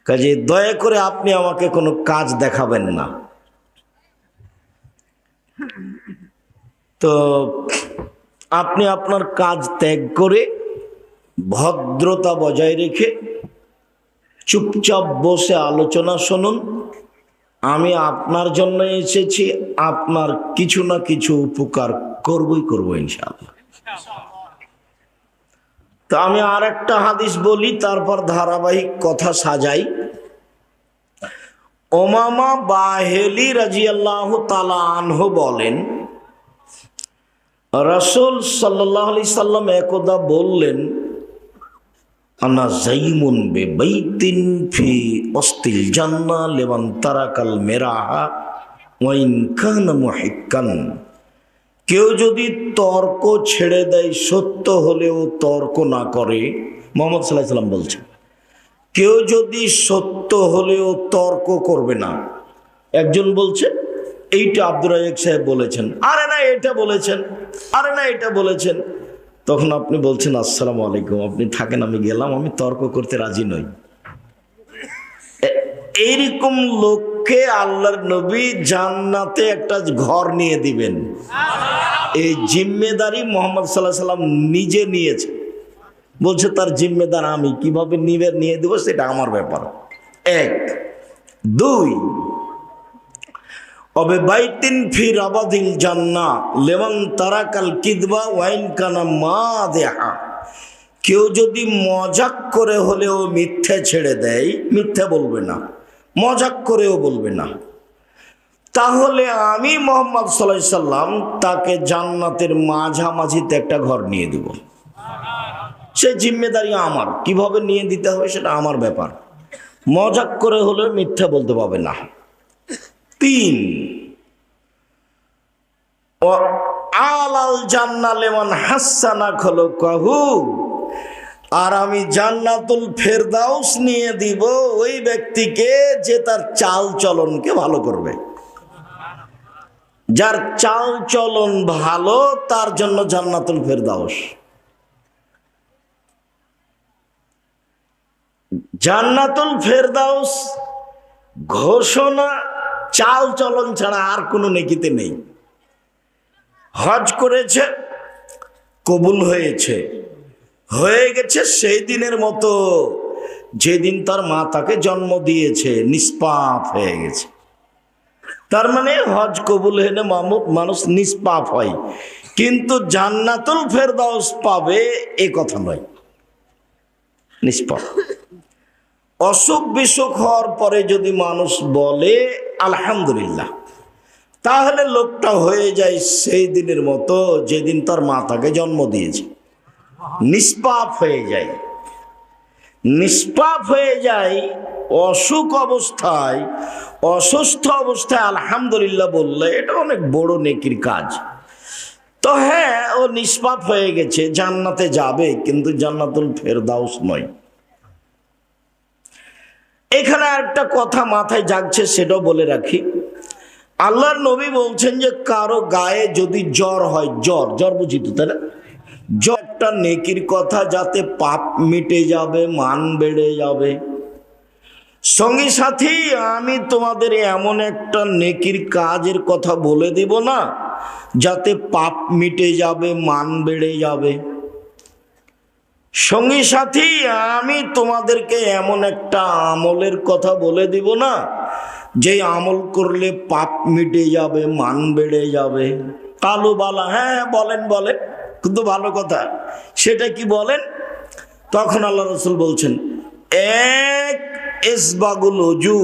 কাজে দয়া করে আপনি আমাকে কোনো কাজ দেখাবেন না। তো আপনি আপনার কাজ ত্যাগ করে ভদ্রতা বজায় রেখে চুপচাপ বসে আলোচনা শুনুন। আমি আপনার জন্য এসেছি, আপনার কিছু না কিছু উপকার করবই করব ইনশাআল্লাহ। তো আমি আর একটা হাদিস বলি, তারপর ধারাবাহিক কথা সাজাই। উমামা বাহেলি রাদিয়াল্লাহু তাআলা আনহু বলেন, রাসূল সাল্লাল্লাহু আলাইহি সাল্লাম একদা বললেন, আনা যাইমুন বিবাইতিন ফি ওয়াসতিল জান্নাহ লিমান তারাকাল মিরাহা ওয়া ইন কানা মুহিক্কান। কেউ যদি তর্ক ছেড়ে দেয়, সত্য হলেও তর্ক না করে, মুহাম্মদ সাল্লাল্লাহু আলাইহি সাল্লাম বলছেন, কেউ যদি সত্য হলেও তর্ক করবে না। একজন বলছে এইটা আব্দুর রাজ্জাক সাহেব বলেছেন, আরে না এটা বলেছেন, আরে না এটা বলেছেন। তখন আপনি বলছেন আসসালামু আলাইকুম, আপনি থাকেন, আমি গেলাম, আমি তর্ক করতে রাজি নই। এইরকম লোককে আল্লাহর নবী জান্নাতে একটা ঘর নিয়ে দিবেন। এই জিম্মেদারি মুহাম্মদ সাল্লাল্লাহু আলাইহি সাল্লাম নিজে নিয়েছে। বলছে তার জিম্মেদার আমি, কিভাবে নিয়ে দেবো সেটা আমার ব্যাপার। এক। দুই, অবে বাইতিন ফি রাবাদিল জান্নাহ লিমান তারাকাল কিদবা ওয়া ইন কানা মাদিহা। কেউ যদি মজাক করে হলেও মিথ্যে ছেড়ে দেয়, মিথ্যে বলবে না, মজাক করেও বলবে না, তাহলে আমি মুহাম্মদ সাল্লাল্লাহু আলাইহি সাল্লাম তাকে জান্নাতের মাঝামাঝিতে একটা ঘর নিয়ে দেব। সে জিম্মেদারি আমার, কিভাবে নিয়ে দিতে হবে সেটা আমার ব্যাপার। মজাক করে হলেও মিথ্যা বলতে পারবে না। তিন, আলাল জান্নাহ লিমান হাসানা খুলুকাহু। আর আমি জান্নাতুল ফেরদাউস নিয়ে দিব ওই ব্যক্তিকে যে তার চাল চলনকে ভালো করবে। যার চাল চলন ভালো তার জন্য জান্নাতুল ফেরদাউস। জান্নাতুল ফেরদাউস ঘোষণা চাল চলন ছাড়া আর কোনো নেকিতে নেই। হজ করেছে, কবুল হয়েছে, হয়ে গেছে সেই দিনের মতো যেদিন তার মা তাকে জন্ম দিয়েছে, নিষ্পাপ হয়ে গেছে। তার মানে হজ কবুল হলে মানুষ নিষ্পাপ হয়, কিন্তু জান্নাতুল ফেরদাউস পাবে এ কথা নয়, নিষ্পাপ। অসুখ বিসুখ হওয়ার পরে যদি মানুষ বলে আলহামদুলিল্লাহ, তাহলে লোকটা হয়ে যায় সেই দিনের মতো যেদিন তার মা তাকে জন্ম দিয়েছে, নিষ্পাপ হয়ে যায়। নিষ্পাপ হয়ে যায় অসুখ অবস্থায়, অসুস্থ অবস্থায় আলহামদুলিল্লাহ বললে এটা অনেক বড় নেকির কাজ। তো হ্যাঁ, ও নিষ্পাপ হয়ে গেছে, জান্নাতে যাবে, কিন্তু জান্নাতুল ফেরদাউস নয়। এখানে একটা কথা মাথায় জাগছে, সেটাও বলে রাখি। আল্লাহর নবী বলছেন যে কারো গায়ে যদি জ্বর হয়, জ্বর বুঝি তো, তাই না? জ্বর একটা নেকির কথা, যাতে পাপ মিটে যাবে, মান বেড়ে যাবে। সঙ্গী সাথী, আমি তোমাদের এমন একটা নেকির কাজের কথা বলে দিব না যাতে পাপ মিটে যাবে, মান বেড়ে যাবে। সঙ্গী সাথী, আমি তোমাদেরকে এমন একটা আমলের কথা বলে দিব না যে আমল করলে পাপ মিটে যাবে, মান বেড়ে যাবে। কালু বালা, হ্যাঁ বলেন, কিন্তু ভালো কথা, সেটা কি বলেন? তখন আল্লাহ রাসূল বলছেন, এক, ইসবাগুল ওযু,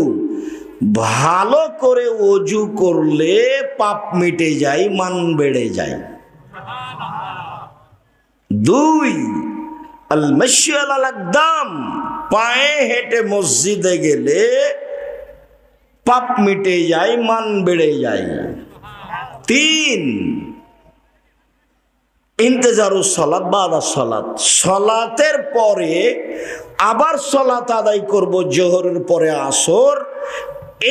ভালো করে ওযু করলে পাপ মিটে যায়, মান বেড়ে যায়। দুই, আল মাশী আলাল আকদাম, পায়ে হেঁটে মসজিদে গেলে পাপ মিটে যায়, মান বেড়ে যায়। তিন, ইন্তেজারুস সালাত বাদা সালাত, সালাতের পরে আবার সালাত আদায় করব, জোহরের পরে আসর,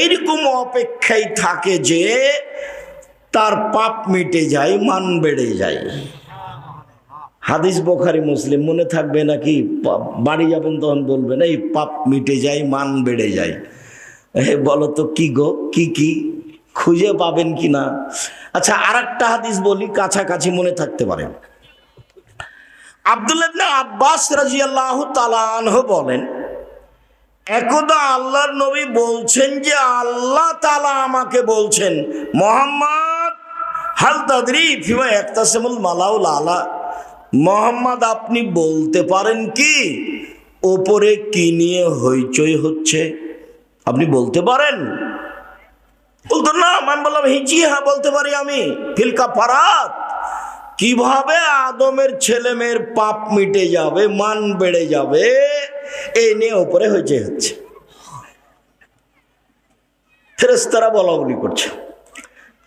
এইরকম অপেক্ষায় থাকে যে তার পাপ মিটে যায়, মান বেড়ে যায়। হাদিস বুখারী মুসলিম মনে থাকবে নাকি? বাড়ি যাবেন তখন বলবেন এই পাপ মিটে যায়, মান বেড়ে যায়। বলো তো কি গো, কি খুঁজে পাবেন কি না? আচ্ছা, আরেকটা হাদিস বলি, কাছাকাছি মনে থাকতে পারে। আব্দুল্লাহ ইবনে আব্বাস রাদিয়াল্লাহু তাআলা আনহু বলেন, একদা আল্লাহর নবী বলছেন যে আল্লাহ তাআলা আমাকে বলছেন, মুহাম্মদ হাল তাদরি ফিমা ইয়াকতাসিমুল মালাউল আলা, মুহাম্মদ আপনি বলতে পারেন কি ওপরে কি নিয়ে হইচই হচ্ছে? আপনি বলতে পারেন? বলতো না। আমি বললাম জি হ্যাঁ বলতে পারি আমি। ফিল কাফারাত, কিভাবে আদমের ছেলে মেয়ের পাপ মিটে যাবে, মান বেড়ে যাবে, এই নিয়ে ওপরে হইচই হচ্ছে। ফেরেশতারা বলা বলি করছে।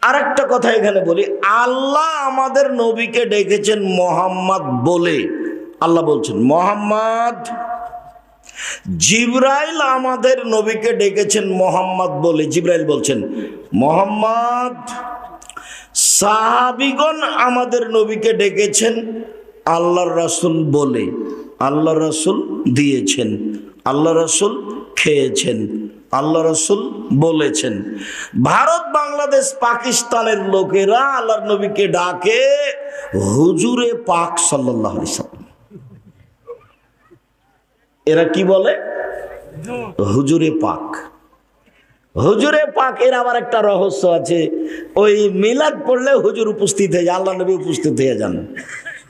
আরেকটা কথা এখানে বলি, আল্লাহ আমাদের নবীকে ডেকেছেন মুহাম্মদ বলে। আল্লাহ বলছেন মুহাম্মদ। জিবরাইল আমাদের নবীকে ডেকেছেন মুহাম্মদ বলে। জিবরাইল বলছেন মুহাম্মদ। সাহাবীগণ আমাদের নবীকে ডেকেছেন আল্লাহর রাসূল বলে। আল্লাহ রাসূল দিয়েছেন, আল্লাহ রাসূল খেয়েছেন, আল্লাহ রাসূল বলেছেন। ভারত, বাংলাদেশ, পাকিস্তানের লোকেরা আল্লাহর নবীকে ডাকে হুজুরে পাক সাল্লাল্লাহু আলাইহি সাল্লাম। এরা কি বলে? হুজুরে পাক। হুজুরে পাক এর আবার একটা রহস্য আছে। ওই মিলাদ পড়লে হুজুর উপস্থিত হয়ে যায়, আল্লাহ নবী উপস্থিত হয়ে যান,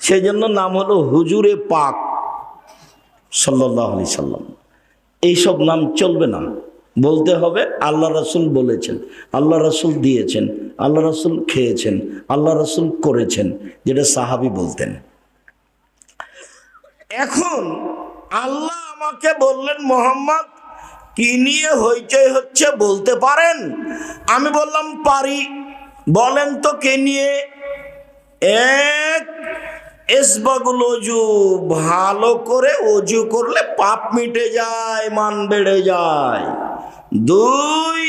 সেই জন্য নাম হলো হুজুরে পাক সাল্লাল্লাহু আলাইহি সাল্লাম। এইসব নাম চলবে না, বলতে হবে আল্লাহ রাসূল বলেছেন, আল্লাহ রাসূল দিয়েছেন, আল্লাহ রাসূল খেয়েছেন, আল্লাহ রাসূল করেছেন, যেটা সাহাবী বলতেন। এখন আল্লাহ আমাকে বললেন মুহাম্মদ কি নিয়ে হইচই হচ্ছে বলতে পারেন? আমি বললাম পারি। বলেন তো কে নিয়ে? এক, ইসবাগুল ওযু, ভালো করে ওযু করলে পাপ মিটে যায়, মান বেড়ে যায়। দুই,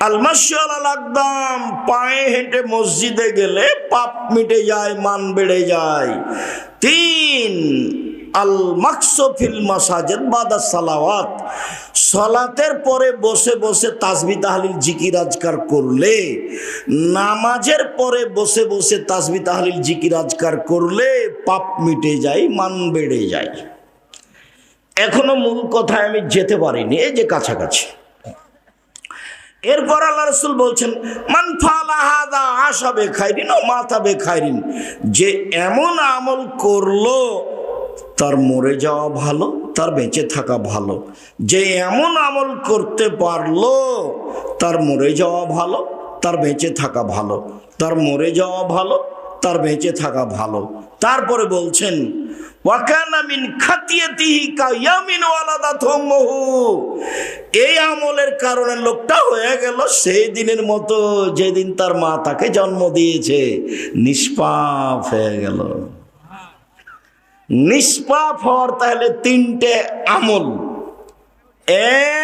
আল মাশী আলাল আকদাম, পায়ে হেঁটে মসজিদে গেলে পাপ মিটে যায়, মান বেড়ে যায়। তিন, আল মাকসু ফিল মাসাজিদ বাদা সালাওয়াত, সালাতের পরে বসে বসে তাসবিহ তাহলিল জিকির আজকার করলে, নামাজের পরে বসে বসে তাসবিহ তাহলিল জিকির আজকার করলে পাপ মিটে যায়, মান বেড়ে যায়। এখনো মূল কথায় আমি যেতে পারিনি, এই যে কাছাকাছি। এরপর আল্লাহ রাসূল বলছেন মান ফাআলা হাযা আশা বিখাইরিন ওয়া মাতা বিখাইরিন, যে এমন আমল করলো তার মরে যাওয়া ভালো, তার বেঁচে থাকা ভালো। যে এমন আমল করতে পারলো তার মরে যাওয়া ভালো, তার বেঁচে থাকা ভালো, তার মরে যাওয়া ভালো, তার বেঁচে থাকা ভালো। তারপরে বলছেন ওয়াকানা মিন খাতিয়াতিহি কায়ামিন ওয়ালাদাত উম্মুহু, এই আমলের কারণে লোকটা হয়ে গেল সেই দিনের মতো যেদিন তার মা তাকে জন্ম দিয়েছে, নিষ্পাপ হয়ে গেল। নিষ্পাপ হওয়ার তাহলে তিনটে আমল।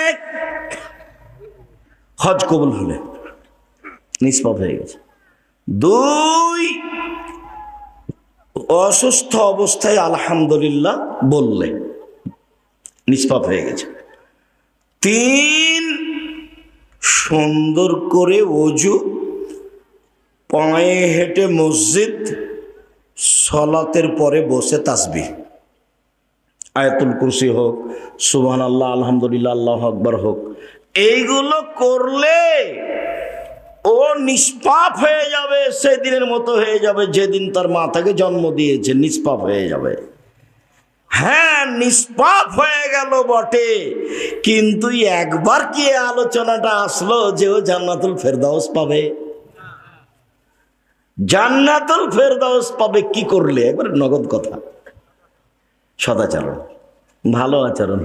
এক, হজ কবুল হলে নিষ্পাপ হয়ে গেছে। দুই, অসুস্থ অবস্থায় আলহামদুলিল্লাহ বললে নিষ্পাপ হয়ে গেছে। তিন, সুন্দর করে ওযু, পায়ে হেঁটে মসজিদ, সালাতের পরে বসে তাসবিহ, আয়াতুল কুরসি হোক, সুবহানাল্লাহ, আলহামদুলিল্লাহ, আল্লাহু আকবার হোক, এইগুলো করলে ও নিষ্পাপ হয়ে যাবে, সেদিনের মতো হয়ে যাবে যেদিন তার মা তাকে জন্ম দিয়েছে, নিষ্পাপ হয়ে যাবে। হ্যাঁ, নিষ্পাপ হয়ে গেল বটে, কিন্তু একবার কি আলোচনাটা আসলো যে ও জান্নাতুল ফেরদাউস পাবে? জান্নাতুল ফেরদাউস পাবে কি করলে? একবার নগদ কথা, সদাচরণ, ভালো আচরণ।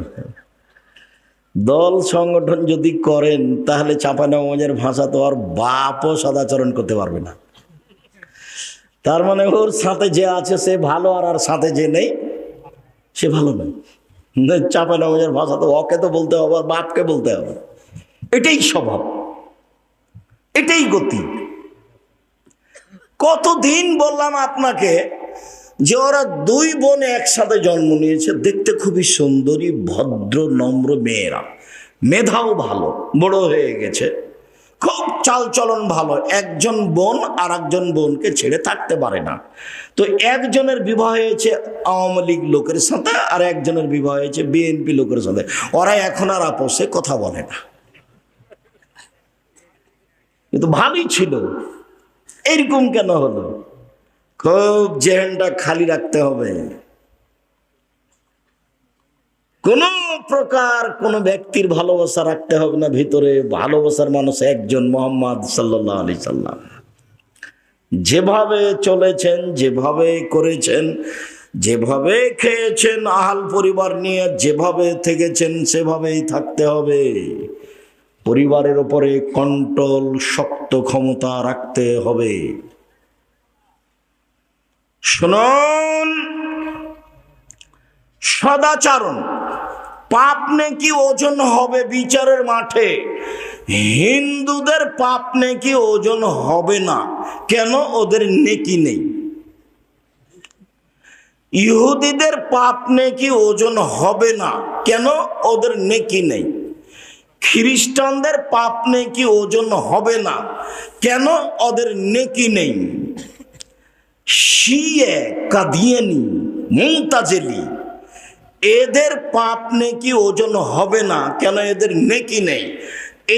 দল সংগঠন যদি করেন তাহলে চাঁপাইনবাবগঞ্জের ভাষা তো আর বাপও সদাচরণ করতে পারবে না। তার মানে ওর সাথে যে আছে সে ভালো, আর সাথে যে নেই সে ভালো নয়। চাঁপাইনবাবগঞ্জের ভাষা তো ওকে তো বলতে হবে, আর বাপকে বলতে হবে। এটাই স্বভাব, এটাই গতি। কতদিন বললাম আপনাকে যে ওরা দুই বোন একসাথে জন্ম নিয়েছে, দেখতে খুবই সুন্দরী, ভদ্র, নম্র মেয়েরা, মেধাও ভালো, বড় হয়ে গেছে, খুব চালচলন ভালো। একজন বোন আর একজন বোনকে ছেড়ে থাকতে পারে না। তো একজনের বিবাহ হয়েছে আওয়ামী লীগ লোকের সাথে, আর একজনের বিবাহ হয়েছে বিএনপি লোকের সাথে। ওরা এখন আর আপোষে কথা বলে না, কিন্তু ভালোই ছিল। এরকম কেন হলো? খুব জেহেনটা খালি রাখতে হবে। কোন প্রকার কোন ব্যক্তির ভালোবাসা রাখতে হবে না ভিতরে। ভালোবাসার মানুষ একজন, মুহাম্মদ সাল্লাল্লাহু আলাইহি সাল্লাম। যেভাবে চলেছেন, যেভাবে করেছেন, যেভাবে খেয়েছেন আহাল পরিবার নিয়ে, যেভাবে থেকেছেন সেভাবেই থাকতে হবে। পরিবারের উপরে কন্ট্রোল, শক্ত ক্ষমতা রাখতে হবে। শুনুন, সদাচরণ, পাপ নেকি ওজন হবে বিচারের মাঠে। হিন্দুদের পাপ নেকি ওজন হবে না, কেন? ওদের নেকি নেই। ইহুদিদের পাপ নেকি ওজন হবে না, কেন? ওদের নেকি নেই। খ্রিস্টানদের পাপ নেকি ওজন হবে না, কেন? ওদের নেকি নেই। শিয়ে, কাদিয়ানি, মুনতাজেলি, এদের পাপ নেকি ওজন হবে না, কেন? এদের নেকি নেই।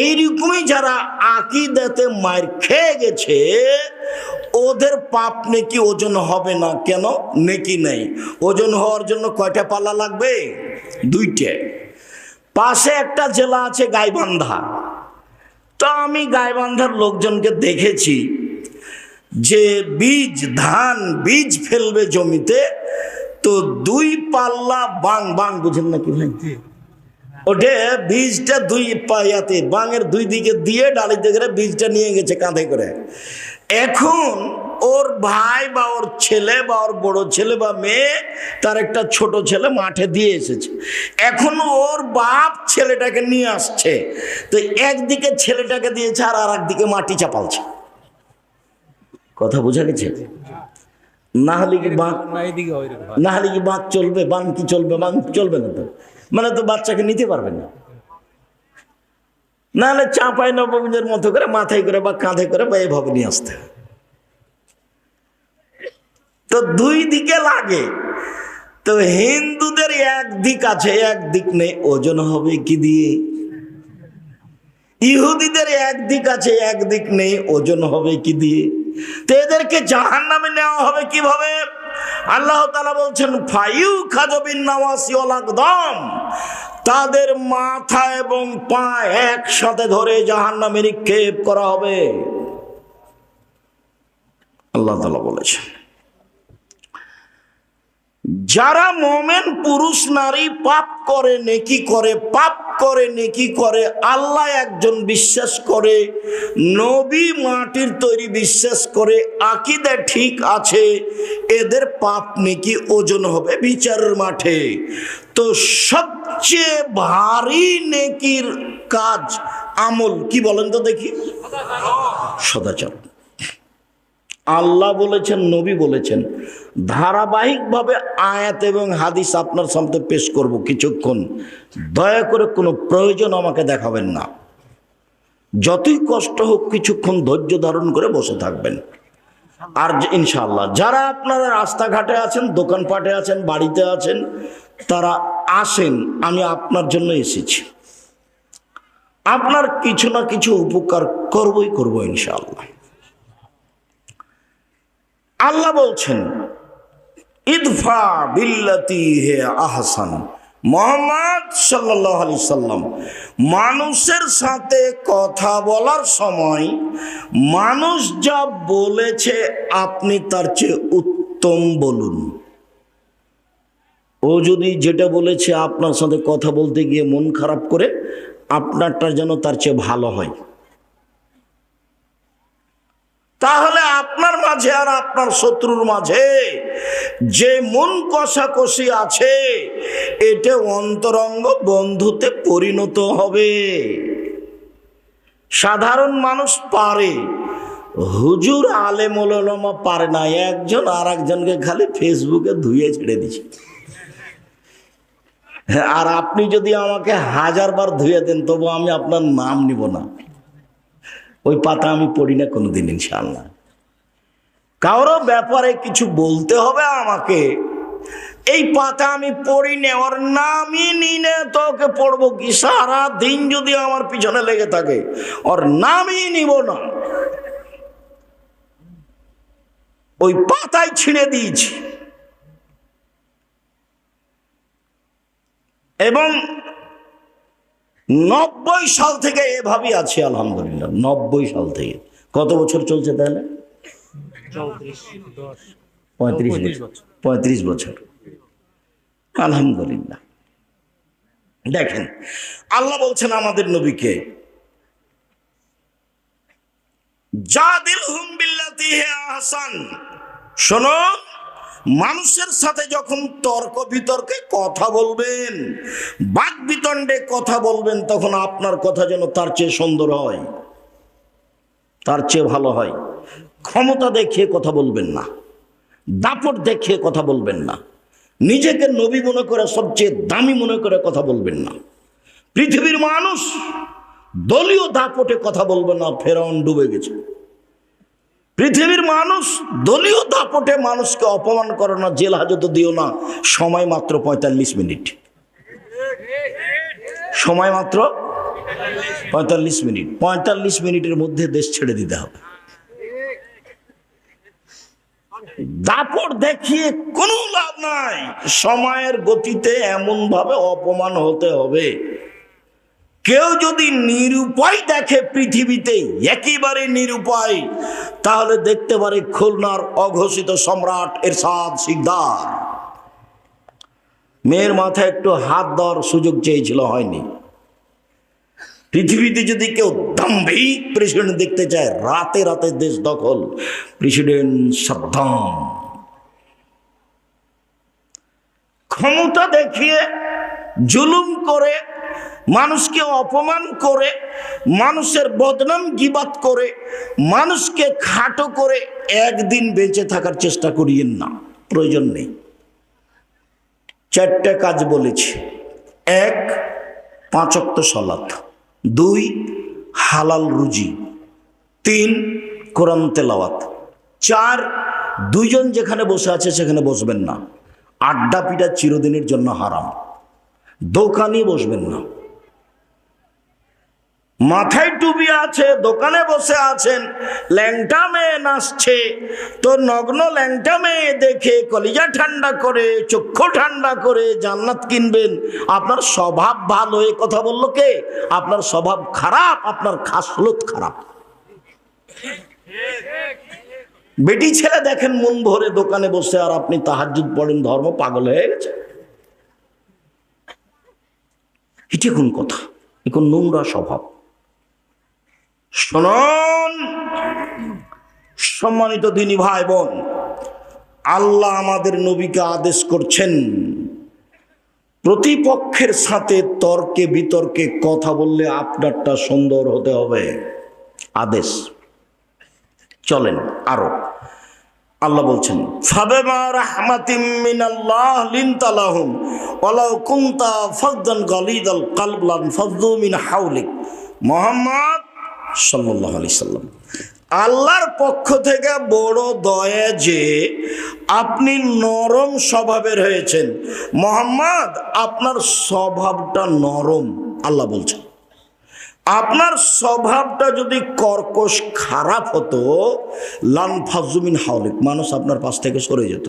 এইরকমই যারা আকীদাতে মার খেয়ে গেছে, ওদের পাপ নেকি ওজন হবে না, কেন? নেকি নেই। ওজন হওয়ার জন্য কয়টা পাল্লা লাগবে? দুইটা। পাশে একটা জেলা আছে গাইবান্ধা। তো আমি গাইবান্ধার লোকজনকে দেখেছি যে বীজ, ধান বীজ ফেলবে জমিতে, তো দুই পাল্লা বাং, বাং বুঝেন নাকি ভাই? ওঠে বীজটা দুই পায়াতে, বাঙের দুই দিকে দিয়ে ডালিতে করে বীজটা নিয়ে গেছে কাঁধে করে। এখন ওর ভাই বা ওর ছেলে বা ওর বড় ছেলে বা মেয়ে, তার একটা ছোট ছেলে মাঠে দিয়ে এসেছে। এখন ওর বাপ ছেলেটাকে নিয়ে আসছে, তো একদিকে ছেলেটাকে দিয়েছে আর একদিকে মাটি চাপালছে। কথা বোঝা গেছে? না হলে কি বাঁক, না হলে কি বাঁক চলবে? বাং কি চলবে? বাং চলবে না তো, মানে তো বাচ্চাকে নিতে পারবে না। না হলে চাপাই নবমীর মতো করে মাথায় করে বা কাঁধে করে বা এভাবে নিয়ে আসতে। তো দুই দিকে লাগে। তো হিন্দুদের এক দিক আছে, এক দিক নেই, ওজন হবে কি দিয়ে? ইহুদিদের এক দিক আছে, এক দিক নেই, ওজন হবে কি দিয়ে? তো এদেরকে জাহান্নামে নেওয়া হবে কিভাবে? আল্লাহ তাআলা বলছেন, ফায়ু খাজবিন নাওয়াসি ওয়াল আকদাম, তাদের মাথা এবং পা একসাথে ধরে জাহান্নামে নিক্ষেপ করা হবে। আল্লাহ তাআলা বলেছেন, যারা মোমেন পুরুষ নারী পাপ করে নেকি করে, পাপ করে নেকি করে, আল্লাহ একজন বিশ্বাস করে, নবী মাটির তৈরি বিশ্বাস করে, আকীদা ঠিক আছে, এদের পাপ নেকি ওজন হবে বিচারের মাঠে। তো সবচেয়ে ভারী নেকির কাজ, আমল কি বলেন তো দেখি? সদাচরণ। আল্লাহ বলেছেন, নবী বলেছেন। ধারাবাহিকভাবে আয়াত এবং হাদিস আপনার সামনে পেশ করব কিছুক্ষণ। দয়া করে কোনো প্রয়োজন আমাকে দেখাবেন না। যতই কষ্ট হোক কিছুক্ষণ ধৈর্য ধারণ করে বসে থাকবেন। আর ইনশাআল্লাহ যারা আপনারা রাস্তাঘাটে আছেন, দোকানপাটে আছেন, বাড়িতে আছেন, তারা আসেন, আমি আপনার জন্য এসেছি। আপনার কিছু না কিছু উপকার করবই করব ইনশাআল্লাহ। আল্লাহ বলছেন, ইদফা বিল্লাতি হে আহসান। মুহাম্মদ সাল্লাল্লাহু আলাইহি সাল্লাম মানুষের সাথে কথা বলার সময় মানুষ যা বলেছে আপনি তার চেয়ে উত্তম বলুন। ও যদি যেটা বলেছে আপনার সাথে কথা বলতে গিয়ে মন খারাপ করে, আপনারটা যেন তার চেয়ে ভালো হয়। তাহলে আপনার মাঝে আর আপনার শত্রুর মাঝে যে মন কষাকষি আছে, এটা অন্তরঙ্গ বন্ধুতে পরিণত হবে। সাধারণ মানুষ পারে, হুজুর আলেম ওলামা পারে না, একজন আর একজনকে খালি ফেসবুকে ধুয়ে ছেড়ে দিছে। আর আপনি যদি আমাকে 1000 বার ধুয়ে দেন তবু আমি আপনার নাম নিব না, ওই পাতা আমি পড়ি না কোনোদিন ইনশাআল্লাহ। কারো ব্যাপারে কিছু বলতে হবে আমাকে, এই পাতা আমি পড়ি না, ওর নামই নিনে তোকে পড়বো কি? সারা দিন যদি আমার পিছনে লেগে থাকে ওর নামই নিব না, ওই পাতায় ছিঁড়ে দিয়েছি। এবং 90 সাল থেকে এভাবেই আছি আলহামদুলিল্লাহ। 90 সাল থেকে কত বছর চলছে তাহলে? 35 বছর আলহামদুলিল্লাহ। দেখেন আল্লাহ বলছেন আমাদের নবীকে, জাদিলহুম বিল্লাতি হিয়া আহসান। শোনো, মানুষের সাথে যখন তর্ক বিতর্কে কথা বলবেন, বাক বিতণ্ডে কথা বলবেন, তখন আপনার কথা যেন তার চেয়ে সুন্দর হয়, তার চেয়ে ভালো হয়। ক্ষমতা দেখিয়ে কথা বলবেন না, দাপট দেখিয়ে কথা বলবেন না, নিজেকে নবী মনে করে সবচেয়ে দামি মনে করে কথা বলবেন না। পৃথিবীর মানুষ দলীয় দাপটে কথা বলবে না, ফেরাউন ডুবে গেছে। পৃথিবীর মানুষ দলীয় দাপটে মানুষকে অপমান করে না, জেল হাজতে দিও না। সময় মাত্র 45 মিনিট, সময় মাত্র 45 মিনিট। 45 মিনিটের মধ্যে দেশ ছেড়ে দিতে হবে। দাপট দেখিয়ে কোনো লাভ নাই। সময়ের গতিতে এমন ভাবে অপমান হতে হবে, কেউ যদি নিরুপায় দেখে পৃথিবীতে, একেবারে নিরুপায়, তাহলে দেখতে পারে খুলনার অঘোষিত সম্রাট এরশাদ শিকদার। মেয়ের মাথায় একটু হাত দেওয়ার সুযোগ চেয়েছিল, হয়নি। পৃথিবীতে যদি কেউ দাম্ভিক প্রেসিডেন্ট দেখতে চায়, রাতে রাতে দেশ দখল, প্রেসিডেন্ট সাদ্দাম। ক্ষমতা দেখিয়ে জুলুম করে, মানুষকে অপমান করে, মানুষের বদনাম গীবাত করে, মানুষকে খাটো করে একদিন বেঁচে থাকার চেষ্টা করিয়েন না, প্রয়োজন নেই। 4টে কাজ বলেছি। 1, 5 ওয়াক্ত সালাত। 2, হালাল রুজি। 3, কোরআন তেলাওয়াত। 4, 2 জন যেখানে বসে আছে সেখানে বসবেন না। আড্ডা পিটা চিরদিনের জন্য হারাম। দোকানে বসবেন না। মাথায় টুপি আছে, দোকানে বসে আছেন, ল্যাংটা মেয়ে নাচছে, তো নগ্ন ল্যাংটা মেয়ে দেখে কলিজা ঠান্ডা করে, চক্ষু ঠান্ডা করে জান্নাত কিনবেন। আপনার স্বভাব ভালো, এই কথা বললো কে? আপনার স্বভাব খারাপ, আপনার খাসলত খারাপ। বেটি ছেলে দেখেন মন ভরে দোকানে বসে, আর আপনি তাহাজ্জুদ পড়েন, ধর্ম পাগল হয়ে গেছে। এটা কোন কথা? এ কোন নোংরা স্বভাব। শুনুন সম্মানিত দিনী ভাই বোন, আল্লাহ আমাদের নবীকে আদেশ করছেন, প্রতিপক্ষের সাথে তর্কে বিতর্কে কথা বললে আপনারটা সুন্দর হতে হবে। আদেশ। চলেন আরো। আল্লাহ বলছেন, ফাবিমা রাহমাতিম মিনাল্লাহ লিনতা লাহুম ওয়ালাউ কুনতা ফাযযান গালিযাল কলব লানফাযযু মিন হাওলিক। মুহাম্মদ সাল্লাল্লাহু আলাইহি সাল্লাম, আল্লাহর পক্ষ থেকে বড় দয়া যে আপনি নরম স্বভাবের হয়েছেন। মুহাম্মদ, আপনার স্বভাবটা নরম। আল্লাহ বলছেন, আপনার স্বভাবটা যদি কর্কশ খারাপ হতো, লানফাযযু মিন হাওলিক, মানুষ আপনার পাশ থেকে সরে যেত।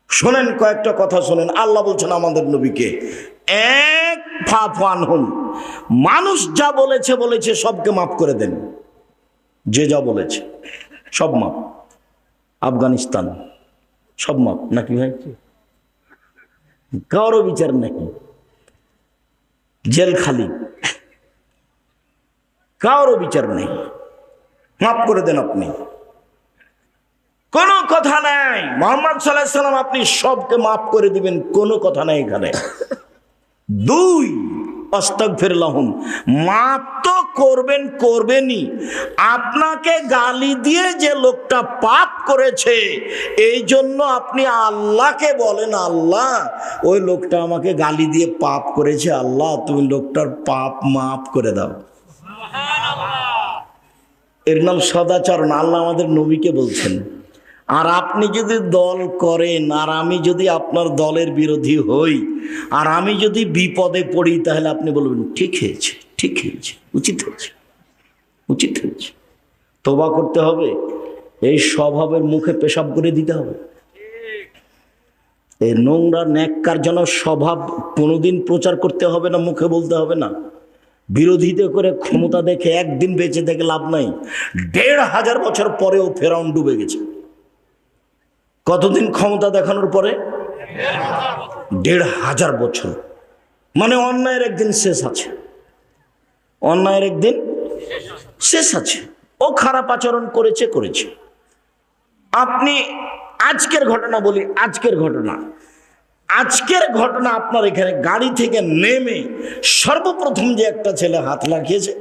শোনেন, কয়েকটা কথা শোনেন। আল্লাহ বলছেন আমাদের নবীকে, এক ফাফু আনহুম, মানুষ যা বলেছে বলেছে সবকে মাফ করে দেন। যে যা বলেছে সব মাফ। আফগানিস্তান সব মাফ নাকি ভাই? কারো বিচার নাকি? জেল খালি, কারো বিচার নেই, মাফ করে দেন আপনি, কোনো কথা নাই। মুহাম্মদ সাল্লাল্লাহু আলাইহি সাল্লাম, আপনি সবকে মাফ করে দিবেন, কোনো কথা নাই এখানে। 2, আস্তাগফির লাহুম। মাফ তো করবেনই। আপনাকে গালি দিয়ে যে লোকটা পাপ করেছে, এই জন্য আপনি আল্লাহকে বলেন, আল্লাহ ওই লোকটা আমাকে গালি দিয়ে পাপ করেছে, আল্লাহ তুমি লোকটার পাপ মাফ করে দাও। এর নাম সদাচরণ। আল্লাহ আমাদের নবীকে বলছেন। আর আপনি যদি দল করেন, আর আমি যদি আপনার দলের বিরোধী হই, আর আমি যদি বিপদে পড়ি, তাহলে আপনি বলবেন ঠিক হয়েছে, ঠিক হয়েছে, উচিত হয়েছে, উচিত হয়েছে। তওবা করতে হবে, এই স্বভাবের মুখে পেশাব করে দিতে হবে। এই নোংরা ন্যাক্কারজনক স্বভাব কোনোদিন প্রচার করতে হবে না, মুখে বলতে হবে না। বিরোধিতা করে ক্ষমতা দেখে একদিন বেঁচে থেকে লাভ নাই। ১৫০০ বছর পরেও ফেরাউন ডুবে গেছে। কতদিন ক্ষমতা দেখানোর পরে? ১৫০০ বছর। মানে অন্যায়ের একদিন শেষ আছে, অন্যায়ের একদিন শেষ আছে। ও খারাপ আচরণ করেছে। আপনি আজকের ঘটনা বলি, আজকের ঘটনা আপনার এখানে গাড়ি থেকে নেমে সর্বপ্রথম যে একটা ছেলে হাত লাগিয়েছে,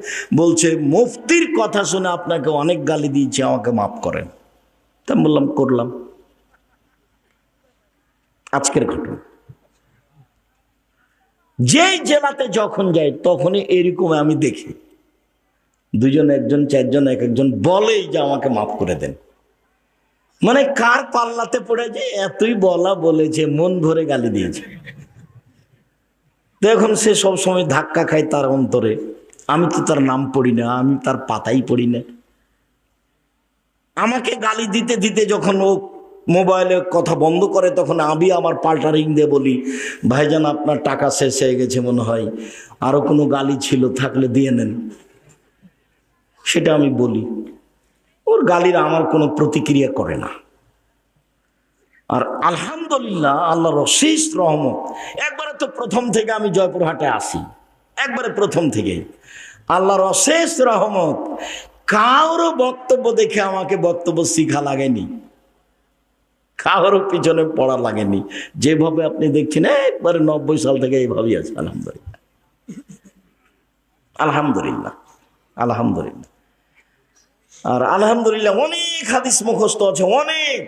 বলছে মুফতির কথা শুনে আপনাকে অনেক গালি দিয়েছে, আমাকে মাফ করেন। তা বললাম করলাম। আজকের ঘটনা। যেই জেলাতে যখন যাই তখনই এরকম আমি দেখি, দুজন, একজন, চারজন, একজন বলেই যে আমাকে মাফ করে দেন। মানে কার পাল্লাতে পড়ে যে এতই বলা বলেছে, মন ভরে গালি দিয়েছে। এখন সে সব সময় ধাক্কা খায় তার অন্তরে। আমি তো তার নাম পড়ি না, আমি তার পাতাই পড়ি না। আমাকে গালি দিতে দিতে যখন ও মোবাইলে কথা বন্ধ করে, তখন আমি আমার পাল্টা রিং দিয়ে বলি, ভাইজান আপনার টাকা শেষ হয়ে গেছে মনে হয়, আরো কোনো গালি ছিল থাকলে দিয়ে নেন। সেটা আমি বলি। ওর গালির আমার কোনো প্রতিক্রিয়া করে না। আর আলহামদুলিল্লাহ, আল্লাহর অশেষ রহমত। একবারে তো প্রথম থেকে আমি জয়পুরহাটে আসি, একবারে প্রথম থেকে আল্লাহর অশেষ রহমত। কারো বক্তব্য দেখে আমাকে বক্তব্য শিখা লাগেনি, কারো পিছনে পড়া লাগেনি। যেভাবে আপনি দেখছেন একবারে 90 সাল থেকে এইভাবেই আছে। আলহামদুলিল্লাহ, আলহামদুলিল্লাহ, আলহামদুলিল্লাহ। আর আলহামদুলিল্লাহ অনেক হাদিস মুখস্থ আছে, অনেক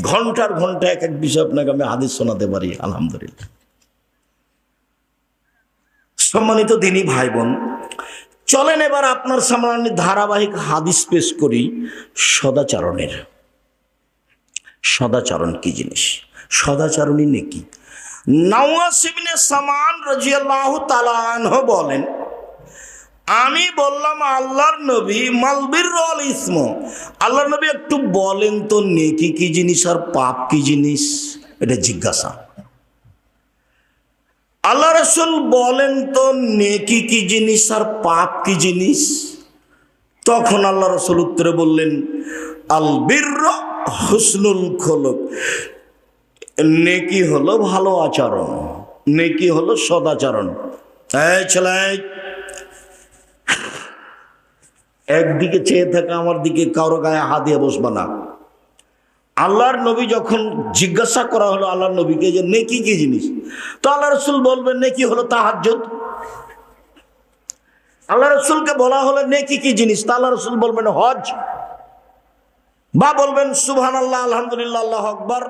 ঘন্টার ঘন্টা এক এক বিষয় আপনাকে আমি হাদিস শোনাতে পারি। আলহামদুলিল্লাহ। সম্মানিত দিনী ভাই বোন, চলেন এবার আপনার সামনে ধারাবাহিক হাদিস পেশ করি সদাচরণের। সদাচরণ কি জিনিস? সদাচরণই নেকি। নওয়াস ইবনে সামান রাদিয়াল্লাহু তাআলা আনহু বলেন, আমি বললাম আল্লাহর নবী, মাল বিররু ওয়াল ইসম, আল্লাহর নবী একটু বলেন তো নেকি কি জিনিস আর পাপ কি জিনিস? এটা জিজ্ঞাসা। আল্লাহ রাসূল বলেন তো নেকি কি জিনিস আর পাপ কি জিনিস? তখন আল্লাহ রাসূল উত্তরে বললেন, আল বিররু হুসনুল খুলুক, নেকি হলো ভালো আচরণ, নেকি হলো সদাচরণ। এই ছেলে, একদিকে চেয়ে থাকা, আমার দিকে কারো গায়ে হাত দিয়ে বসবা না। আল্লাহর নবী যখন জিজ্ঞাসা করা হলো আল্লাহর নবীকে যে নেকি কি জিনিস, তো আল্লাহ রাসূল বলবেন নেকি হলো তাহাজ্জুদ। আল্লাহ রাসূলকে বলা হলো নেকি কি জিনিস, তা আল্লাহ রাসূল বলবেন হজ, বা বলবেন সুবহানাল্লাহ, আলহামদুলিল্লাহ, আল্লাহু আকবার।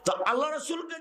তো আল্লাহ রাসূলকে